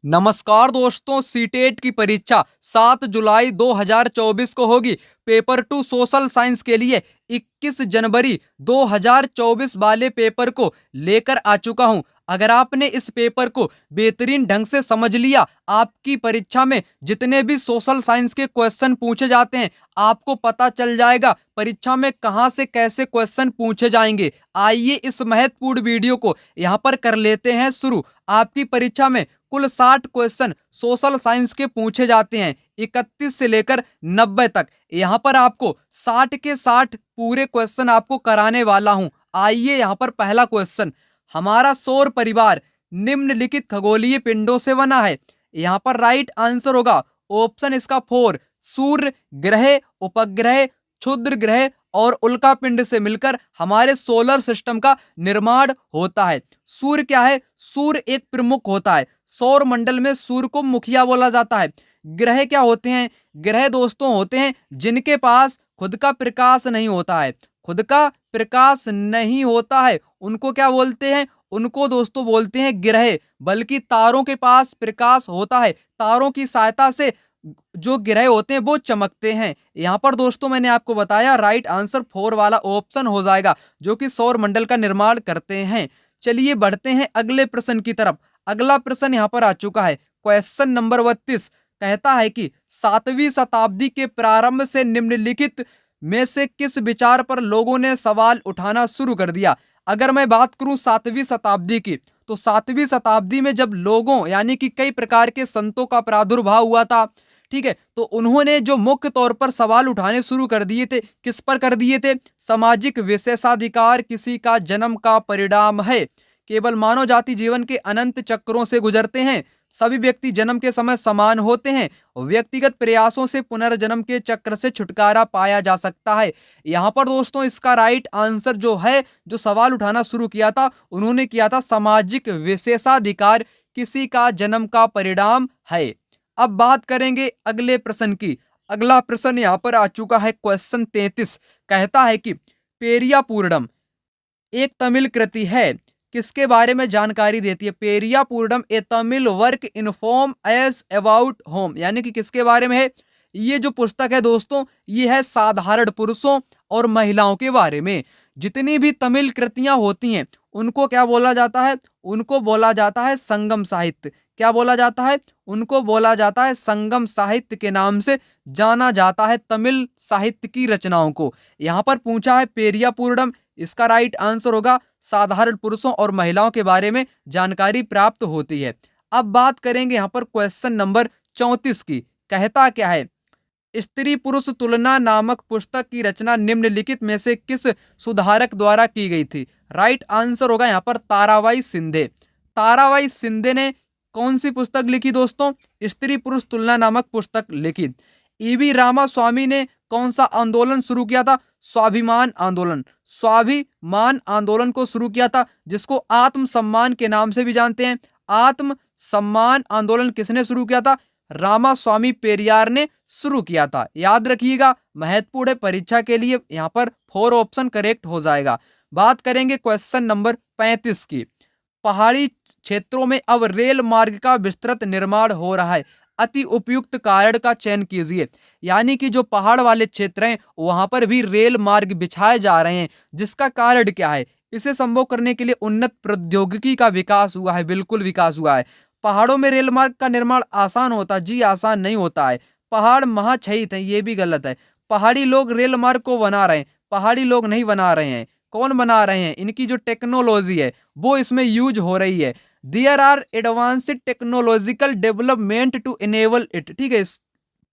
नमस्कार दोस्तों, सीटेट की परीक्षा 7 जुलाई 2024 को होगी। पेपर टू सोशल साइंस के लिए 21 जनवरी 2024 वाले पेपर को लेकर आ चुका हूं। अगर आपने इस पेपर को बेहतरीन ढंग से समझ लिया, आपकी परीक्षा में जितने भी सोशल साइंस के क्वेश्चन पूछे जाते हैं, आपको पता चल जाएगा परीक्षा में कहां से कैसे क्वेश्चन पूछे जाएंगे। आइए इस महत्वपूर्ण वीडियो को यहां पर कर लेते हैं शुरू। आपकी परीक्षा में कुल 60 क्वेश्चन सोशल साइंस के पूछे जाते हैं, 31 से लेकर 90 तक। यहाँ पर आपको 60 के 60 पूरे क्वेश्चन आपको कराने वाला हूँ। आइए यहाँ पर पहला क्वेश्चन, हमारा सौर परिवार निम्नलिखित खगोलीय पिंडों से बना है। यहाँ पर राइट आंसर होगा ऑप्शन इसका 4, सूर्य, ग्रह, उपग्रह, क्षुद्र ग्रह और उल्का पिंड से मिलकर हमारे सोलर सिस्टम का निर्माण होता है। सूर्य क्या है? सूर्य एक प्रमुख होता है। सौर मंडल में सूर्य को मुखिया बोला जाता है। ग्रह क्या होते हैं? ग्रह दोस्तों होते हैं जिनके पास खुद का प्रकाश नहीं होता है। खुद का प्रकाश नहीं होता है, उनको क्या बोलते हैं? उनको दोस्तों बोलते हैं ग्रह। बल्कि तारों के पास प्रकाश होता है, तारों की सहायता से जो ग्रह होते हैं वो चमकते हैं। यहाँ पर दोस्तों मैंने आपको बताया राइट आंसर 4 वाला ऑप्शन हो जाएगा, जो कि सौर मंडल का निर्माण करते हैं। चलिए बढ़ते हैं अगले प्रश्न की तरफ। अगला प्रश्न यहाँ पर आ चुका है, क्वेश्चन नंबर 32 कहता है कि 7वीं शताब्दी के प्रारंभ से निम्नलिखित में से किस विचार पर लोगों ने सवाल उठाना शुरू कर दिया। अगर मैं बात करूं 7वीं शताब्दी की, तो 7वीं शताब्दी में जब लोगों यानी कि कई प्रकार के संतों का प्रादुर्भाव हुआ था, ठीक है, तो उन्होंने जो मुख्य तौर पर सवाल उठाने शुरू कर दिए थे, किस पर कर दिए थे? सामाजिक विशेषाधिकार किसी का जन्म का परिणाम है। केवल मानव जाति जीवन के अनंत चक्रों से गुजरते हैं। सभी व्यक्ति जन्म के समय समान होते हैं। व्यक्तिगत प्रयासों से पुनर्जन्म के चक्र से छुटकारा पाया जा सकता है। यहाँ पर दोस्तों इसका राइट आंसर जो है, जो सवाल उठाना शुरू किया था, उन्होंने किया था सामाजिक विशेषाधिकार किसी का जन्म का परिणाम है। अब बात करेंगे अगले प्रश्न की। अगला प्रश्न यहाँ पर आ चुका है, क्वेश्चन 33 कहता है कि पेरिया पूर्णम एक तमिल कृति है, किसके बारे में जानकारी देती है? Periya Puranam a Tamil work informs about whom, यानी कि किसके बारे में है? ये जो पुस्तक है दोस्तों, ये है साधारण पुरुषों और महिलाओं के बारे में। जितनी भी तमिल कृतियां होती हैं उनको क्या बोला जाता है? उनको बोला जाता है संगम साहित्य। क्या बोला जाता है? उनको बोला जाता है संगम साहित्य के नाम से जाना जाता है तमिल साहित्य की रचनाओं को। यहाँ पर पूछा है पेरिया पूर्णम, इसका राइट आंसर होगा साधारण पुरुषों और महिलाओं के बारे में जानकारी प्राप्त होती है। अब बात करेंगे यहाँ पर क्वेश्चन नंबर 34 की। कहता क्या है? स्त्री पुरुष तुलना नामक पुस्तक की रचना निम्नलिखित में से किस सुधारक द्वारा की गई थी? राइट आंसर होगा यहाँ पर ताराबाई शिंदे। ताराबाई शिंदे ने कौन सी पुस्तक लिखी दोस्तों? स्त्री पुरुष तुलना नामक पुस्तक लिखी। ईवी रामास्वामी ने कौन सा आंदोलन शुरू किया था? स्वाभिमान आंदोलन। स्वाभिमान आंदोलन को शुरू किया था, जिसको आत्म सम्मान के नाम से भी जानते हैं। आत्म सम्मान आंदोलन किसने शुरू किया था? रामास्वामी पेरियार ने शुरू किया था। याद रखिएगा, महत्वपूर्ण है परीक्षा के लिए। यहाँ पर 4 ऑप्शन करेक्ट हो जाएगा। बात करेंगे क्वेश्चन नंबर 35 की। पहाड़ी क्षेत्रों में अब रेल मार्ग का विस्तृत निर्माण हो रहा है, अति उपयुक्त कारण का चयन कीजिए। यानी कि जो पहाड़ वाले क्षेत्र हैं वहां पर भी रेल मार्ग बिछाए जा रहे हैं, जिसका कारण क्या है? इसे संभव करने के लिए उन्नत प्रौद्योगिकी का विकास हुआ है। बिल्कुल विकास हुआ है। पहाड़ों में रेल मार्ग का निर्माण आसान होता है? जी आसान नहीं होता है। पहाड़ महाक्षयित है, ये भी गलत है। पहाड़ी लोग रेल मार्ग को बना रहे हैं, पहाड़ी लोग नहीं बना रहे हैं। कौन बना रहे हैं? इनकी जो टेक्नोलॉजी है वो इसमें यूज हो रही है। There are advanced technological development to enable it, ठीक है, इस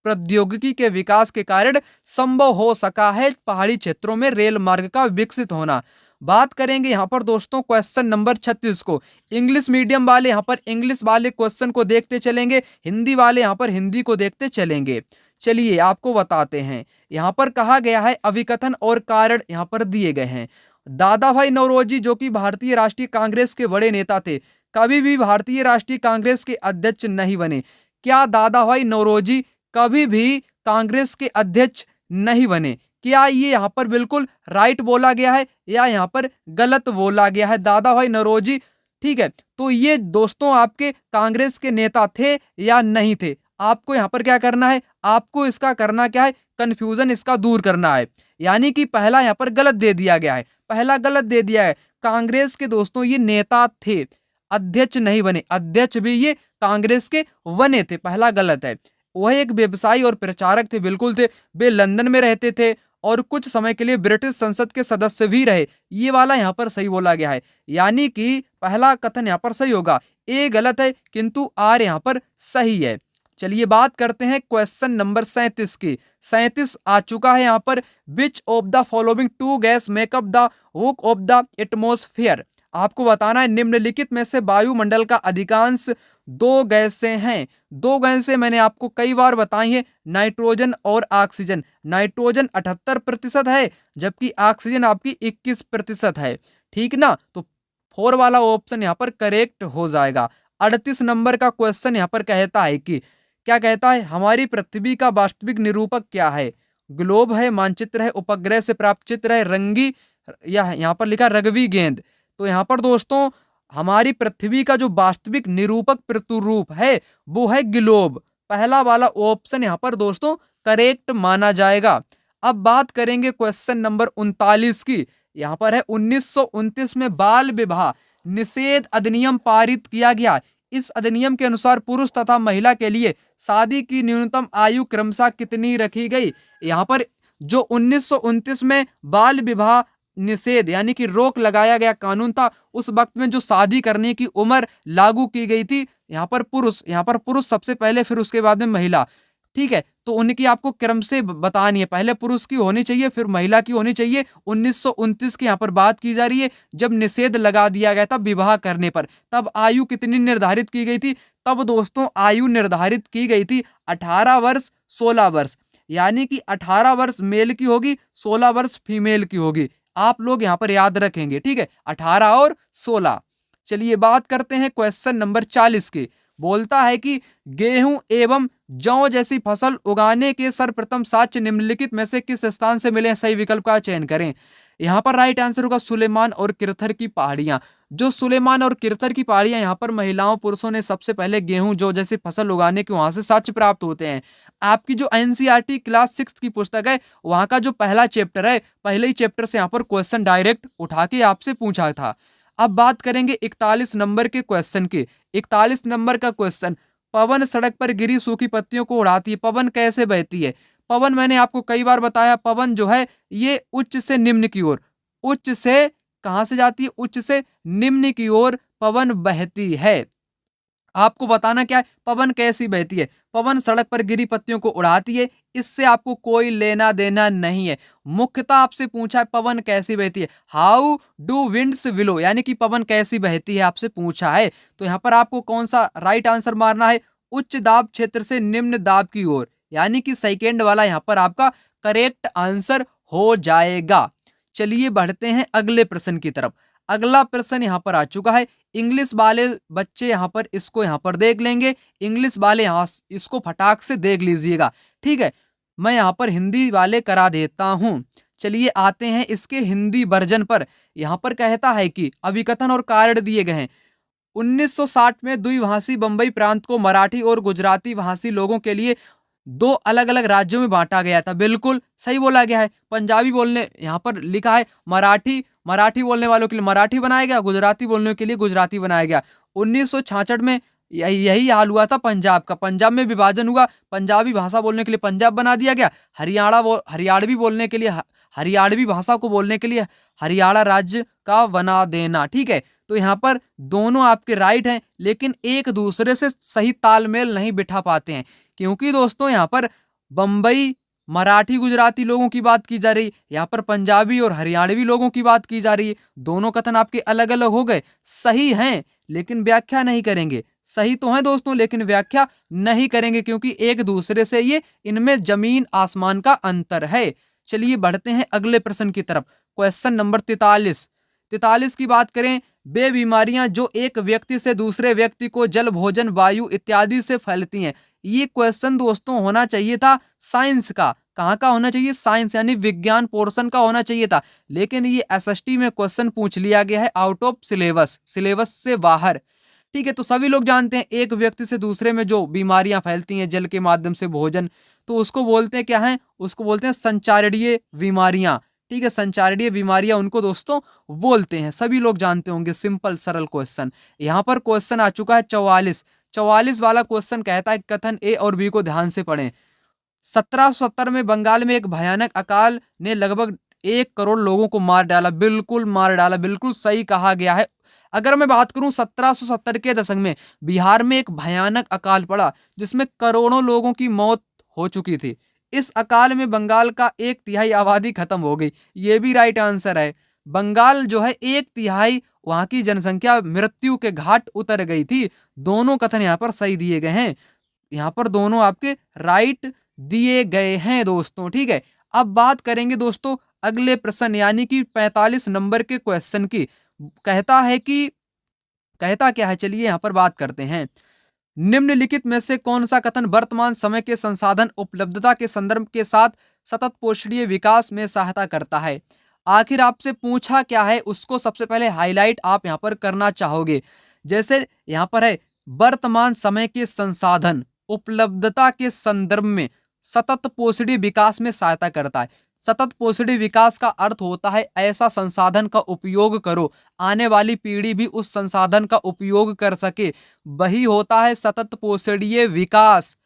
प्रौद्योगिकी के विकास के कारण संभव हो सका है पहाड़ी क्षेत्रों में रेल मार्ग का विकसित होना। बात करेंगे यहाँ पर दोस्तों क्वेश्चन नंबर 36 को। इंग्लिश मीडियम वाले यहाँ पर इंग्लिश वाले क्वेश्चन को देखते चलेंगे, हिंदी वाले यहाँ पर हिंदी को देखते चलेंगे। चलिए आपको बताते हैं। यहाँ पर कहा गया है अभिकथन और कारण यहाँ पर दिए गए हैं। दादा भाई नौरोजी जो कि भारतीय राष्ट्रीय कांग्रेस के बड़े नेता थे, कभी भी भारतीय राष्ट्रीय कांग्रेस के अध्यक्ष नहीं बने। क्या दादा भाई नौरोजी कभी भी कांग्रेस के अध्यक्ष नहीं बने? क्या ये यहाँ पर बिल्कुल राइट बोला गया है या यहाँ पर गलत बोला गया है? दादा भाई नौरोजी ठीक है, तो ये दोस्तों आपके कांग्रेस के नेता थे या नहीं थे? आपको यहाँ पर क्या करना है, आपको इसका करना क्या है, कंफ्यूजन इसका दूर करना है। यानी कि पहला यहाँ पर गलत दे दिया गया है, पहला गलत दे दिया है। कांग्रेस के दोस्तों ये नेता थे, अध्यक्ष नहीं बने, अध्यक्ष भी ये कांग्रेस के बने थे, पहला गलत है। वह एक व्यवसायी और प्रचारक थे, बिल्कुल थे। वे लंदन में रहते थे और कुछ समय के लिए ब्रिटिश संसद के सदस्य भी रहे। ये वाला यहाँ पर सही बोला गया है, यानी कि पहला कथन यहाँ पर सही होगा। ए गलत है किंतु आर यहाँ पर सही है। चलिए बात करते हैं क्वेश्चन नंबर 37 की। 37 आ चुका है यहाँ पर। Which of the following two gas make up the hook of the atmosphere. आपको बताना है निम्नलिखित में से वायुमंडल का अधिकांश दो गैसें हैं। दो गैसें मैंने आपको कई बार बताई है, नाइट्रोजन और ऑक्सीजन। नाइट्रोजन 78% है, जबकि ऑक्सीजन आपकी 21% है। ठीक ना, तो 4 वाला ऑप्शन यहाँ पर करेक्ट हो जाएगा। 38 नंबर का क्वेश्चन यहाँ पर कहता है कि क्या कहता है, हमारी पृथ्वी का वास्तविक निरूपक क्या है? ग्लोब है, मानचित्र है, उपग्रह से प्राप्त चित्र है, रंगी, या यहाँ पर लिखा रगवी गेंद। तो यहाँ पर दोस्तों हमारी पृथ्वी का जो वास्तविक निरूपक प्रतिरूप है वो है ग्लोब। पहला वाला ऑप्शन यहाँ पर दोस्तों करेक्ट माना जाएगा। अब बात करेंगे क्वेश्चन नंबर 39 की। यहाँ पर है 1929 में बाल विवाह निषेध अधिनियम पारित किया गया। इस अधिनियम के अनुसार पुरुष तथा महिला के लिए शादी की न्यूनतम आयु क्रमशः कितनी रखी गई? यहाँ पर जो 1929 में बाल विवाह निषेध यानी कि रोक लगाया गया कानून था, उस वक्त में जो शादी करने की उम्र लागू की गई थी, यहाँ पर पुरुष सबसे पहले, फिर उसके बाद में महिला। ठीक है, तो उनकी आपको क्रम से बतानी है, पहले पुरुष की होनी चाहिए फिर महिला की होनी चाहिए। 1929 की यहाँ पर बात की जा रही है, जब निषेध लगा दिया गया था विवाह करने पर, तब आयु कितनी निर्धारित की गई थी? तब दोस्तों आयु निर्धारित की गई थी 18 वर्ष 16 वर्ष, यानी कि 18 वर्ष मेल की होगी, 16 वर्ष फीमेल की होगी। आप लोग यहाँ पर याद रखेंगे, ठीक है, 18 और 16। चलिए बात करते हैं क्वेश्चन नंबर 40 की। बोलता है कि गेहूं एवं जौ जैसी फसल उगाने के सर्वप्रथम साक्ष्य निम्नलिखित में से किस स्थान से मिले? सही विकल्प का चयन करें। यहाँ पर राइट आंसर होगा सुलेमान और किरथर की पहाड़ियां। जो सुलेमान और किरथर की पहाड़ियां, यहाँ पर महिलाओं पुरुषों ने सबसे पहले गेहूं जौ जैसी फसल उगाने के वहां से साक्ष्य प्राप्त होते हैं। आपकी जो एनसीईआरटी क्लास 6 की पुस्तक है, वहां का जो पहला चैप्टर है, पहले ही चैप्टर से यहाँ पर क्वेश्चन डायरेक्ट उठा के आपसे पूछा था। अब बात करेंगे 41 नंबर के क्वेश्चन की। 41 नंबर का क्वेश्चन, पवन सड़क पर गिरी सूखी पत्तियों को उड़ाती है, पवन कैसे बहती है? पवन मैंने आपको कई बार बताया, पवन जो है ये उच्च से निम्न की ओर, उच्च से कहां से जाती है? उच्च से निम्न की ओर पवन बहती है। आपको बताना क्या है, पवन कैसी बहती है? पवन सड़क पर गिरी पत्तियों को उड़ाती है, इससे आपको कोई लेना देना नहीं है। मुख्यतः आपसे पूछा है पवन कैसी बहती है, हाउ डू विंड्स विलो, यानी कि पवन कैसी बहती है आपसे पूछा है। तो यहाँ पर आपको कौन सा राइट आंसर मारना है? उच्च दाब क्षेत्र से निम्न दाब की ओर, यानी कि सेकेंड वाला यहाँ पर आपका करेक्ट आंसर हो जाएगा। चलिए बढ़ते हैं अगले प्रश्न की तरफ। अगला प्रश्न यहाँ पर आ चुका है। इंग्लिश वाले बच्चे यहाँ पर इसको यहाँ पर देख लेंगे, इंग्लिश वाले यहाँ इसको फटाक से देख लीजिएगा, ठीक है। मैं यहाँ पर हिंदी वाले करा देता हूँ। चलिए आते हैं इसके हिंदी वर्जन पर। यहाँ पर कहता है कि अभिकथन और कारण दिए गए हैं। 1960 में द्विभाषी बंबई प्रांत को मराठी और गुजराती भाषी लोगों के लिए दो अलग अलग राज्यों में बांटा गया था। बिल्कुल सही बोला गया है। पंजाबी बोलने, यहाँ पर लिखा है मराठी बोलने वालों के लिए मराठी बनाया गया, गुजराती बोलने के लिए गुजराती बनाया गया। 1966 में यही हाल हुआ था पंजाब का। पंजाब में विभाजन हुआ, पंजाबी भाषा बोलने के लिए पंजाब बना दिया गया, हरियाणवी बोलने के लिए हरियाणवी भाषा को बोलने के लिए हरियाणा राज्य का बना देना, ठीक है। तो यहाँ पर दोनों आपके राइट हैं, लेकिन एक दूसरे से सही तालमेल नहीं बिठा पाते हैं, क्योंकि दोस्तों यहाँ पर बंबई मराठी गुजराती लोगों की बात की जा रही है, यहाँ पर पंजाबी और हरियाणवी लोगों की बात की जा रही है। दोनों कथन आपके अलग अलग हो गए, सही हैं लेकिन व्याख्या नहीं करेंगे। सही तो है दोस्तों, लेकिन व्याख्या नहीं करेंगे, क्योंकि एक दूसरे से ये इनमें जमीन आसमान का अंतर है। चलिए बढ़ते हैं अगले प्रश्न की तरफ। क्वेश्चन नंबर 43 की बात करें। वे बीमारियां जो एक व्यक्ति से दूसरे व्यक्ति को जल, भोजन, वायु इत्यादि से फैलती हैं। ये क्वेश्चन दोस्तों होना चाहिए था साइंस का, कहाँ का होना चाहिए, साइंस यानी विज्ञान पोर्शन का होना चाहिए था, लेकिन ये एसएसटी में क्वेश्चन पूछ लिया गया है आउट ऑफ सिलेबस, सिलेबस से बाहर। ठीक है, तो सभी लोग जानते हैं एक व्यक्ति से दूसरे में जो बीमारियां फैलती हैं जल के माध्यम से, भोजन, तो उसको बोलते हैं क्या है, उसको बोलते हैं संचारणीय बीमारियां। ठीक है, संचारणीय बीमारियां उनको दोस्तों बोलते हैं, सभी लोग जानते होंगे। सिंपल सरल क्वेश्चन। यहाँ पर क्वेश्चन आ चुका है 44 वाला क्वेश्चन कहता है कथन ए और बी को ध्यान से पढ़ें। 1770 में बंगाल में एक भयानक अकाल ने लगभग 1 करोड़ लोगों को मार डाला। बिल्कुल मार डाला, बिल्कुल सही कहा गया है। अगर मैं बात करूं 1770 के दशक में बिहार में एक भयानक अकाल पड़ा जिसमें करोड़ों लोगों की मौत हो चुकी थी। इस अकाल में बंगाल का 1/3 आबादी खत्म हो गई। ये भी राइट आंसर है। बंगाल जो है 1/3 वहां की जनसंख्या मृत्यु के घाट उतर गई थी। दोनों कथन यहाँ पर सही दिए गए हैं, यहाँ पर दोनों आपके राइट दिए गए हैं दोस्तों। ठीक है, अब बात करेंगे दोस्तों अगले प्रश्न यानी कि 45 नंबर के क्वेश्चन की। कहता क्या है, चलिए यहाँ पर बात करते हैं। निम्नलिखित में से कौन सा कथन वर्तमान समय के संसाधन उपलब्धता के संदर्भ के साथ सतत पोषणीय विकास में सहायता करता है। आखिर आपसे पूछा क्या है उसको सबसे पहले हाईलाइट आप यहाँ पर करना चाहोगे। जैसे यहाँ पर है वर्तमान समय के संसाधन उपलब्धता के संदर्भ में सतत पोषणीय विकास में सहायता करता है। सतत पोषणीय विकास का अर्थ होता है ऐसा संसाधन का उपयोग करो आने वाली पीढ़ी भी उस संसाधन का उपयोग कर सके, वही होता है सतत पोषणीय विकास।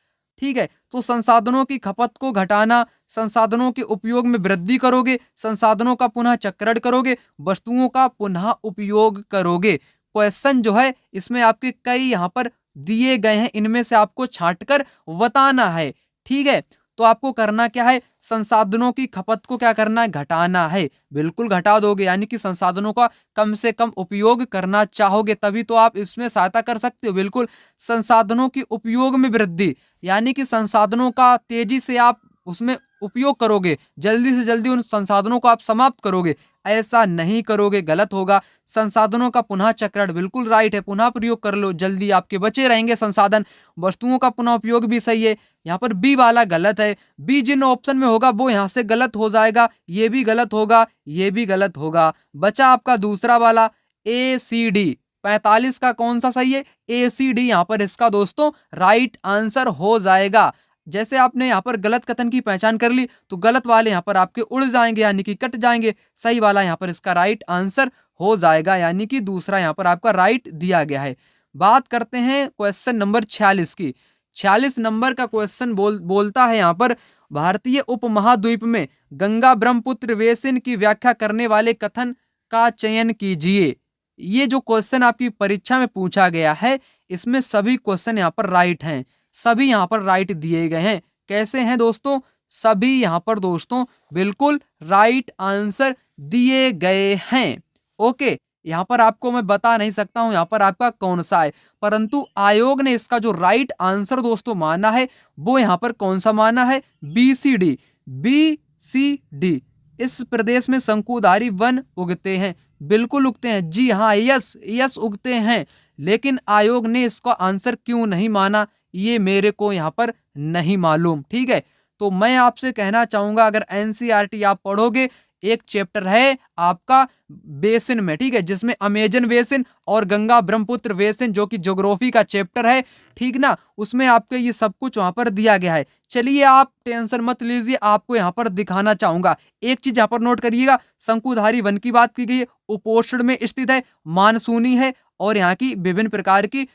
ठीक है, तो संसाधनों की खपत को घटाना, संसाधनों के उपयोग में वृद्धि करोगे, संसाधनों का पुनः चक्रण करोगे, वस्तुओं का पुनः उपयोग करोगे। क्वेश्चन जो है इसमें आपके कई यहाँ पर दिए गए हैं, इनमें से आपको छांटकर बताना है। ठीक है, तो आपको करना क्या है, संसाधनों की खपत को क्या करना है, घटाना है। बिल्कुल घटा दोगे, यानी कि संसाधनों का कम से कम उपयोग करना चाहोगे, तभी तो आप इसमें सहायता कर सकते हो। बिल्कुल, संसाधनों की उपयोग में वृद्धि यानी कि संसाधनों का तेजी से आप उसमें उपयोग करोगे, जल्दी से जल्दी उन संसाधनों को आप समाप्त करोगे। ऐसा नहीं करोगे, गलत होगा। संसाधनों का पुनः चक्रण बिल्कुल राइट है, पुनः प्रयोग कर लो, जल्दी आपके बचे रहेंगे संसाधन। वस्तुओं का पुनः उपयोग भी सही है। यहाँ पर बी वाला गलत है। बी जिन ऑप्शन में होगा वो यहाँ से गलत हो जाएगा, ये भी गलत होगा, ये भी गलत होगा। बचा आपका दूसरा वाला ए सी डी। 45 का कौन सा सही है, ए सी डी यहाँ पर इसका दोस्तों राइट आंसर हो जाएगा। जैसे आपने यहाँ पर गलत कथन की पहचान कर ली तो गलत वाले यहाँ पर आपके उड़ जाएंगे यानी कि कट जाएंगे, सही वाला यहाँ पर इसका राइट आंसर हो जाएगा, यानी कि दूसरा यहाँ पर आपका राइट दिया गया है। बात करते हैं क्वेश्चन नंबर 46 की। 46 नंबर का क्वेश्चन बोलता है यहाँ पर भारतीय उपमहाद्वीप में गंगा ब्रह्मपुत्र बेसिन की व्याख्या करने वाले कथन का चयन कीजिए। ये जो क्वेश्चन आपकी परीक्षा में पूछा गया है इसमें सभी क्वेश्चन यहाँ पर राइट हैं, सभी यहाँ पर राइट दिए गए हैं। कैसे हैं दोस्तों, सभी यहाँ पर दोस्तों बिल्कुल राइट आंसर दिए गए हैं। ओके, यहाँ पर आपको मैं बता नहीं सकता हूँ यहाँ पर आपका कौन सा है, परंतु आयोग ने इसका जो राइट आंसर दोस्तों माना है वो यहाँ पर कौन सा माना है, B C D. B C D. इस प्रदेश में शंकुधारी वन उगते हैं, बिल्कुल उगते हैं, जी हाँ, यस उगते हैं। लेकिन आयोग ने इसका आंसर क्यों नहीं माना ये मेरे को यहाँ पर नहीं मालूम। ठीक है, तो मैं आपसे कहना चाहूंगा अगर एनसीईआरटी आप पढ़ोगे, एक चैप्टर है आपका बेसिन में, ठीक है, जिसमें अमेजन बेसिन और गंगा ब्रह्मपुत्र बेसिन जो कि ज्योग्राफी का चैप्टर है, ठीक ना, उसमें आपके ये सब कुछ वहां पर दिया गया है। चलिए आप टेंशन मत लीजिए, आपको यहाँ पर दिखाना चाहूंगा। एक चीज यहाँ पर नोट करिएगा, शंकुधारी वन की बात की गई है, उपोष्ण में स्थित है, मानसूनी है और यहाँ की विभिन्न प्रकार की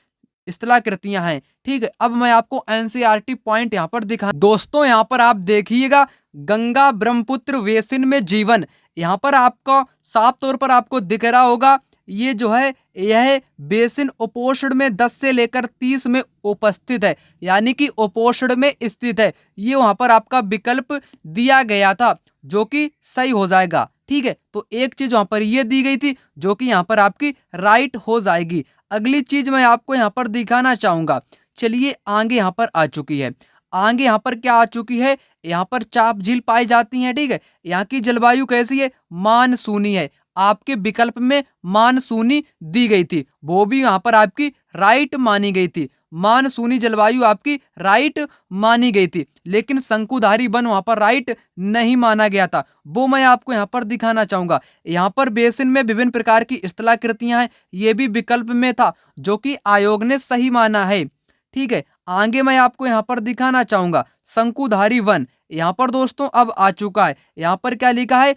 स्थलाकृतियां हैं। ठीक है, अब मैं आपको एनसीईआरटी पॉइंट यहाँ पर दिखा दोस्तों, यहाँ पर आप देखिएगा गंगा ब्रह्मपुत्र बेसिन में जीवन, यहाँ पर आपको साफ तौर पर आपको दिख रहा होगा। ये जो है यह बेसिन उपोष्ण में 10 से लेकर 30 में उपस्थित है, यानी कि उपोष्ण में स्थित है। ये वहां पर आपका विकल्प दिया गया था जो कि सही हो जाएगा। ठीक है, तो एक चीज वहां पर ये दी गई थी जो कि यहाँ पर आपकी राइट हो जाएगी। अगली चीज मैं आपको यहाँ पर दिखाना चाहूंगा। चलिए आगे यहाँ पर आ चुकी है, आगे यहाँ पर क्या आ चुकी है, यहाँ पर चाप झील पाई जाती हैं। ठीक है, यहाँ की जलवायु कैसी है, मानसूनी है। आपके विकल्प में मानसूनी दी गई थी, वो भी यहाँ पर आपकी राइट मानी गई थी। मानसूनी जलवायु आपकी राइट मानी गई थी, लेकिन शंकुधारी वन वहां पर राइट नहीं माना गया था। वो मैं आपको यहाँ पर दिखाना चाहूंगा। यहाँ पर बेसिन में विभिन्न प्रकार की स्थलाकृतियां हैं, ये भी विकल्प में था, जो कि आयोग ने सही माना है। ठीक है, आगे मैं आपको यहाँ पर दिखाना चाहूंगा शंकुधारी वन। यहाँ पर दोस्तों अब आ चुका है। यहाँ पर क्या लिखा है,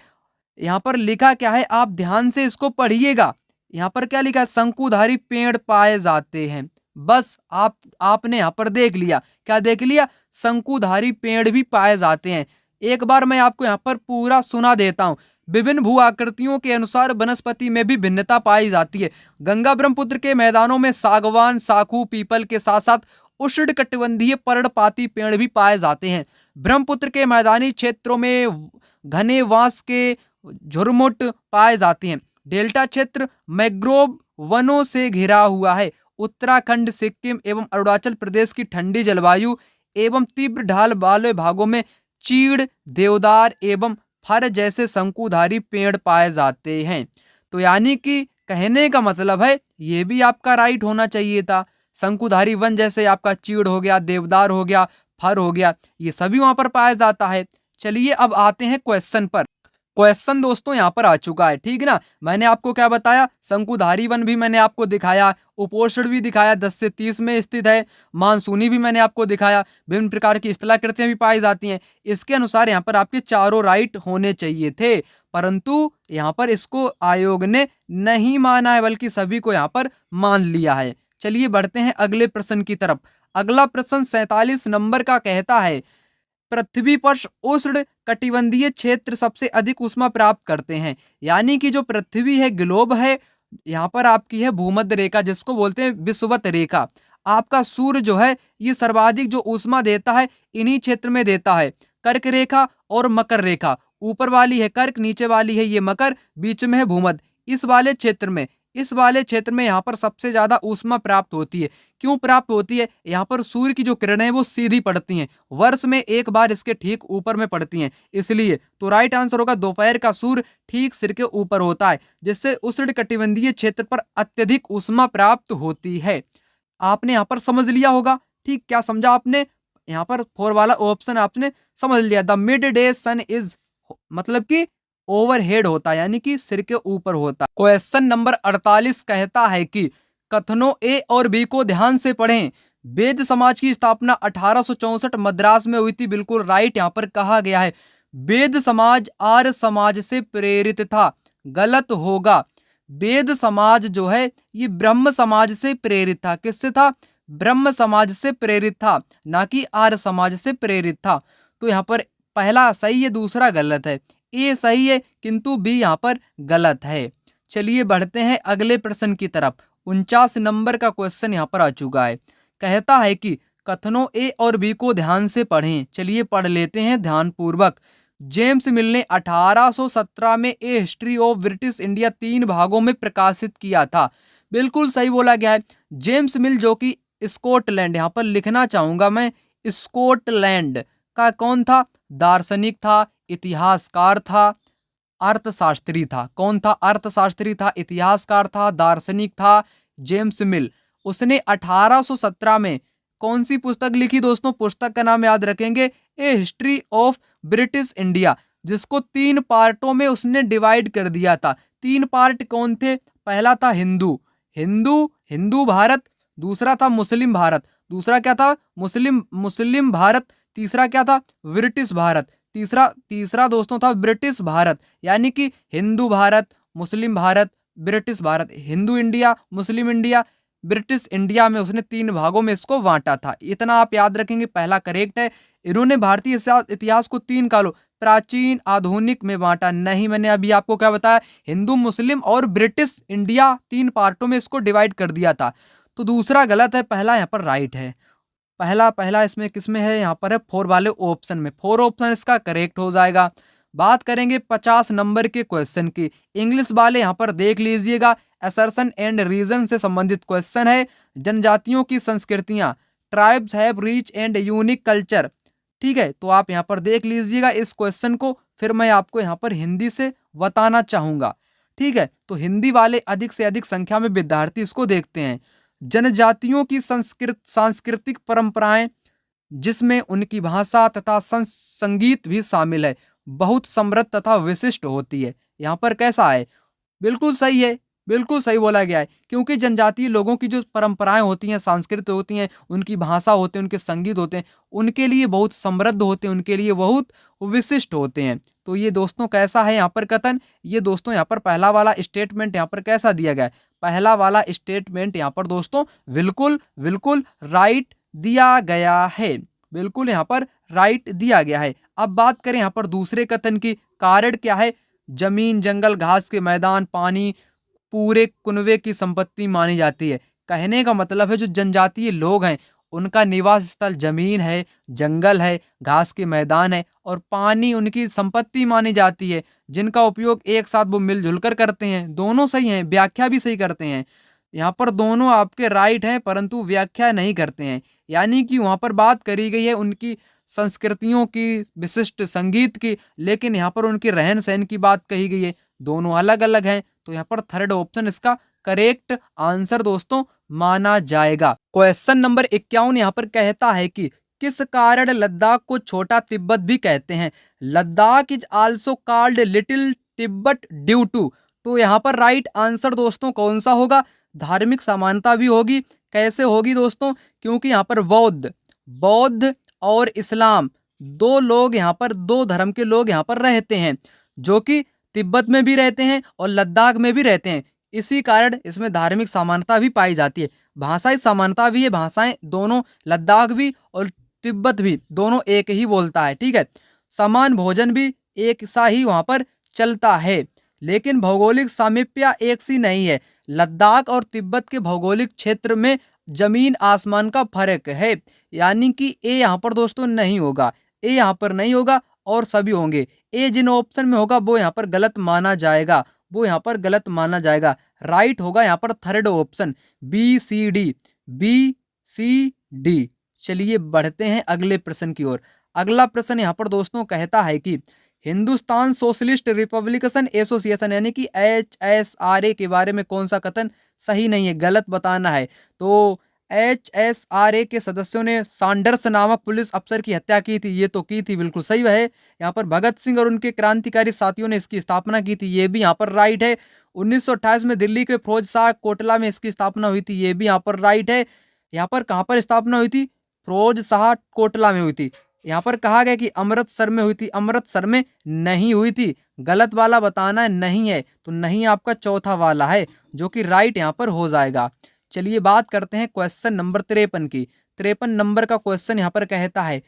यहाँ पर लिखा क्या है, आप ध्यान से इसको पढ़िएगा। यहाँ पर क्या लिखा है, शंकुधारी पेड़ पाए जाते हैं। बस आपने यहाँ पर देख लिया, क्या देख लिया, शंकुधारी पेड़ भी पाए जाते हैं। एक बार मैं आपको यहाँ पर पूरा सुना देता हूँ। विभिन्न भू आकृतियों के अनुसार वनस्पति में भी भिन्नता पाई जाती है। गंगा ब्रह्मपुत्र के मैदानों में सागवान, साखू, पीपल के साथ साथ उष्णकटिबंधीय पर्णपाती पेड़ भी पाए जाते हैं। ब्रह्मपुत्र के मैदानी क्षेत्रों में घने बांस के झुरमुट पाए जाते हैं। डेल्टा क्षेत्र मैंग्रोव वनों से घिरा हुआ है। उत्तराखंड, सिक्किम एवं अरुणाचल प्रदेश की ठंडी जलवायु एवं तीव्र ढाल वाले भागों में चीड़, देवदार एवं फर जैसे शंकुधारी पेड़ पाए जाते हैं। तो यानी कि कहने का मतलब है, ये भी आपका राइट होना चाहिए था। शंकुधारी वन जैसे आपका चीड़ हो गया, देवदार हो गया, फर हो गया, ये सभी वहां पर पाया जाता है। चलिए अब आते हैं क्वेश्चन पर। क्वेश्चन दोस्तों यहाँ पर आ चुका है, ठीक ना। मैंने आपको क्या बताया, शंकुधारी वन भी मैंने आपको दिखाया, उपोष्ण भी दिखाया 10 से 30 में स्थित है, मानसूनी भी मैंने आपको दिखाया, विभिन्न प्रकार की स्थलाकृतियां भी पाई जाती हैं। इसके अनुसार यहाँ पर आपके चारों राइट होने चाहिए थे, परंतु यहाँ पर इसको आयोग ने नहीं माना है, बल्कि सभी को यहाँ पर मान लिया है। चलिए बढ़ते हैं अगले प्रश्न की तरफ। अगला प्रश्न 47 नंबर का कहता है, पृथ्वी पर उष्ण कटिबंधीय क्षेत्र सबसे अधिक ऊष्मा प्राप्त करते हैं। यानी कि जो पृथ्वी है, ग्लोब है, यहाँ पर आपकी है भूमध्य रेखा, जिसको बोलते हैं विषुवत रेखा। आपका सूर्य जो है, ये सर्वाधिक जो ऊष्मा देता है इन्हीं क्षेत्र में देता है। कर्क रेखा और मकर रेखा, ऊपर वाली है कर्क, नीचे वाली है ये मकर, बीच में है भूमध्य। इस वाले क्षेत्र में यहाँ पर सबसे ज्यादा ऊष्मा प्राप्त होती है। क्यों प्राप्त होती है, यहाँ पर सूर्य की जो किरणें हैं वो सीधी पड़ती हैं, वर्ष में एक बार इसके ठीक ऊपर में पड़ती हैं, इसलिए। तो राइट आंसर होगा दोपहर का सूर्य ठीक सिर के ऊपर होता है, जिससे उष्णकटिबंधीय क्षेत्र पर अत्यधिक ऊष्मा प्राप्त होती है। आपने यहाँ पर समझ लिया होगा, ठीक, क्या समझा आपने, यहाँ पर 4 वाला ऑप्शन आपने समझ लिया। The midday sun is, मतलब कि ओवरहेड होता है, यानी कि सिर के ऊपर होता है। क्वेश्चन नंबर 48 कहता है कि कथनों ए और बी को ध्यान से पढ़ें। वेद समाज की स्थापना 1864 मद्रास में हुई थी, बिल्कुल राइट यहाँ पर कहा गया है। वेद समाज आर्य समाज से प्रेरित था, गलत होगा। वेद समाज जो है ये ब्रह्म समाज से प्रेरित था। किससे था, ब्रह्म समाज से प्रेरित था, ना कि आर्य समाज से प्रेरित था। तो यहाँ पर पहला सही है, दूसरा गलत है। ए सही है किंतु बी यहाँ पर गलत है। चलिए बढ़ते हैं अगले प्रश्न की तरफ। 49 नंबर का क्वेश्चन यहाँ पर आ चुका है। कहता है कि कथनों ए और बी को ध्यान से पढ़ें। चलिए पढ़ लेते हैं ध्यान पूर्वक। जेम्स मिल ने 1817 में ए हिस्ट्री ऑफ ब्रिटिश इंडिया 3 भागों में प्रकाशित किया था। बिल्कुल सही बोला गया है। जेम्स मिल जो कि स्कॉटलैंड, यहाँ पर लिखना चाहूंगा मैं, स्कॉटलैंड का कौन था, दार्शनिक था, इतिहासकार था, अर्थशास्त्री था। कौन था, अर्थशास्त्री था, इतिहासकार था, दार्शनिक था, जेम्स मिल। उसने 1817 में कौन सी पुस्तक लिखी दोस्तों, पुस्तक का नाम याद रखेंगे, ए हिस्ट्री ऑफ ब्रिटिश इंडिया, जिसको 3 पार्टों में उसने डिवाइड कर दिया था। 3 पार्ट कौन थे, पहला था हिंदू भारत, दूसरा था मुस्लिम भारत, दूसरा क्या था, मुस्लिम भारत, तीसरा क्या था, ब्रिटिश भारत, तीसरा दोस्तों था ब्रिटिश भारत। यानी कि Hindu Bharat, Muslim Bharat, British Bharat, Hindu India, Muslim India, British India में उसने 3 भागों में इसको बांटा था। इतना आप याद रखेंगे, पहला करेक्ट है। इन्होंने भारतीय इतिहास को 3 कालों, प्राचीन, आधुनिक में बांटा नहीं। मैंने अभी आपको क्या बताया, हिंदू, मुस्लिम और ब्रिटिश इंडिया 3 पार्टों में इसको डिवाइड कर दिया था। तो दूसरा गलत है, पहला यहाँ पर राइट है। पहला इसमें किसमें है, यहाँ पर है 4 वाले ऑप्शन में। 4 ऑप्शन इसका करेक्ट हो जाएगा। बात करेंगे 50 नंबर के क्वेश्चन की। इंग्लिश वाले यहाँ पर देख लीजिएगा, असर्शन एंड रीजन से संबंधित क्वेश्चन है। जनजातियों की संस्कृतियां, tribes have rich and unique culture. ठीक है, तो आप यहाँ पर देख लीजिएगा इस क्वेश्चन को, फिर मैं आपको यहाँ पर हिंदी से बताना चाहूंगा। ठीक है, तो हिंदी वाले अधिक से अधिक संख्या में विद्यार्थी इसको देखते हैं। जनजातियों की सांस्कृतिक परंपराएं, जिसमें उनकी भाषा तथा संगीत भी शामिल है, बहुत समृद्ध तथा विशिष्ट होती है। यहाँ पर कैसा है? बिल्कुल सही है, बिल्कुल सही बोला गया है, क्योंकि जनजातीय लोगों की जो परंपराएं होती हैं, संस्कृति होती हैं, उनकी भाषा होते हैं, उनके संगीत होते हैं, उनके लिए बहुत समृद्ध होते हैं, उनके लिए बहुत विशिष्ट होते हैं। तो ये दोस्तों कैसा है यहाँ पर कथन? ये दोस्तों यहाँ पर पहला वाला स्टेटमेंट यहाँ पर कैसा दिया गया है? पहला वाला स्टेटमेंट यहाँ पर दोस्तों बिल्कुल बिल्कुल राइट दिया गया है, बिल्कुल यहाँ पर राइट दिया गया है। अब बात करें यहाँ पर दूसरे कथन की, कारण क्या है? जमीन, जंगल, घास के मैदान, पानी पूरे कुनबे की संपत्ति मानी जाती है। कहने का मतलब है जो जनजातीय लोग हैं उनका निवास स्थल जमीन है, जंगल है, घास के मैदान है और पानी उनकी संपत्ति मानी जाती है, जिनका उपयोग एक साथ वो मिलजुल कर करते हैं। दोनों सही हैं, व्याख्या भी सही करते हैं। यहाँ पर दोनों आपके राइट हैं, परंतु व्याख्या नहीं करते हैं। यानी कि वहाँ पर बात करी गई है उनकी संस्कृतियों की, विशिष्ट संगीत की, लेकिन यहाँ पर उनके रहन सहन की बात कही गई है। दोनों अलग अलग हैं, तो यहाँ पर थर्ड ऑप्शन इसका करेक्ट आंसर दोस्तों माना जाएगा। क्वेश्चन नंबर 51 यहाँ पर कहता है कि किस कारण लद्दाख को छोटा तिब्बत भी कहते हैं? Ladakh is also called little Tibet due to. तो यहाँ पर राइट आंसर दोस्तों कौन सा होगा? धार्मिक समानता भी होगी। कैसे होगी दोस्तों? क्योंकि यहाँ पर बौद्ध और इस्लाम दो लोग यहाँ पर, दो धर्म के लोग यहाँ पर रहते हैं, जो कि तिब्बत में भी रहते हैं और लद्दाख में भी रहते हैं। इसी कारण इसमें धार्मिक समानता भी पाई जाती है। भाषाई समानता भी है, भाषाएं दोनों लद्दाख भी और तिब्बत भी दोनों एक ही बोलता है, ठीक है। समान भोजन भी एक सा ही वहाँ पर चलता है, लेकिन भौगोलिक सामीप्य एक सी नहीं है। लद्दाख और तिब्बत के भौगोलिक क्षेत्र में जमीन आसमान का फर्क है, यानी कि ए यहाँ पर दोस्तों नहीं होगा, ए यहाँ पर नहीं होगा और सभी होंगे। ए जिन ऑप्शन में होगा वो यहाँ पर गलत माना जाएगा, वो यहाँ पर गलत माना जाएगा। राइट होगा यहाँ पर third option B C D. चलिए बढ़ते हैं अगले प्रश्न की ओर। अगला प्रश्न यहाँ पर दोस्तों कहता है कि हिंदुस्तान सोशलिस्ट रिपब्लिकन एसोसिएशन यानी कि HSRA के बारे में कौन सा कथन सही नहीं है, गलत बताना है। तो HSRA के सदस्यों ने सैंडर्स नामक पुलिस अफसर की हत्या की थी, ये तो की थी, बिल्कुल सही है। यहाँ पर भगत सिंह और उनके क्रांतिकारी साथियों ने इसकी स्थापना की थी, ये भी यहाँ पर राइट है। 1928 में दिल्ली के फिरोज शाह कोटला में इसकी स्थापना हुई थी, ये भी यहाँ पर राइट है। यहाँ पर कहाँ पर स्थापना हुई थी? फिरोज शाह कोटला में हुई थी। यहाँ पर कहा गया कि अमृतसर में हुई थी, अमृतसर में नहीं हुई थी। गलत वाला बताना है, नहीं है, तो नहीं आपका चौथा वाला है, जो कि राइट यहाँ पर हो जाएगा। चलिए बात करते हैं क्वेश्चन नंबर 53 की। 53 नंबर का क्वेश्चन यहाँ पर कहता है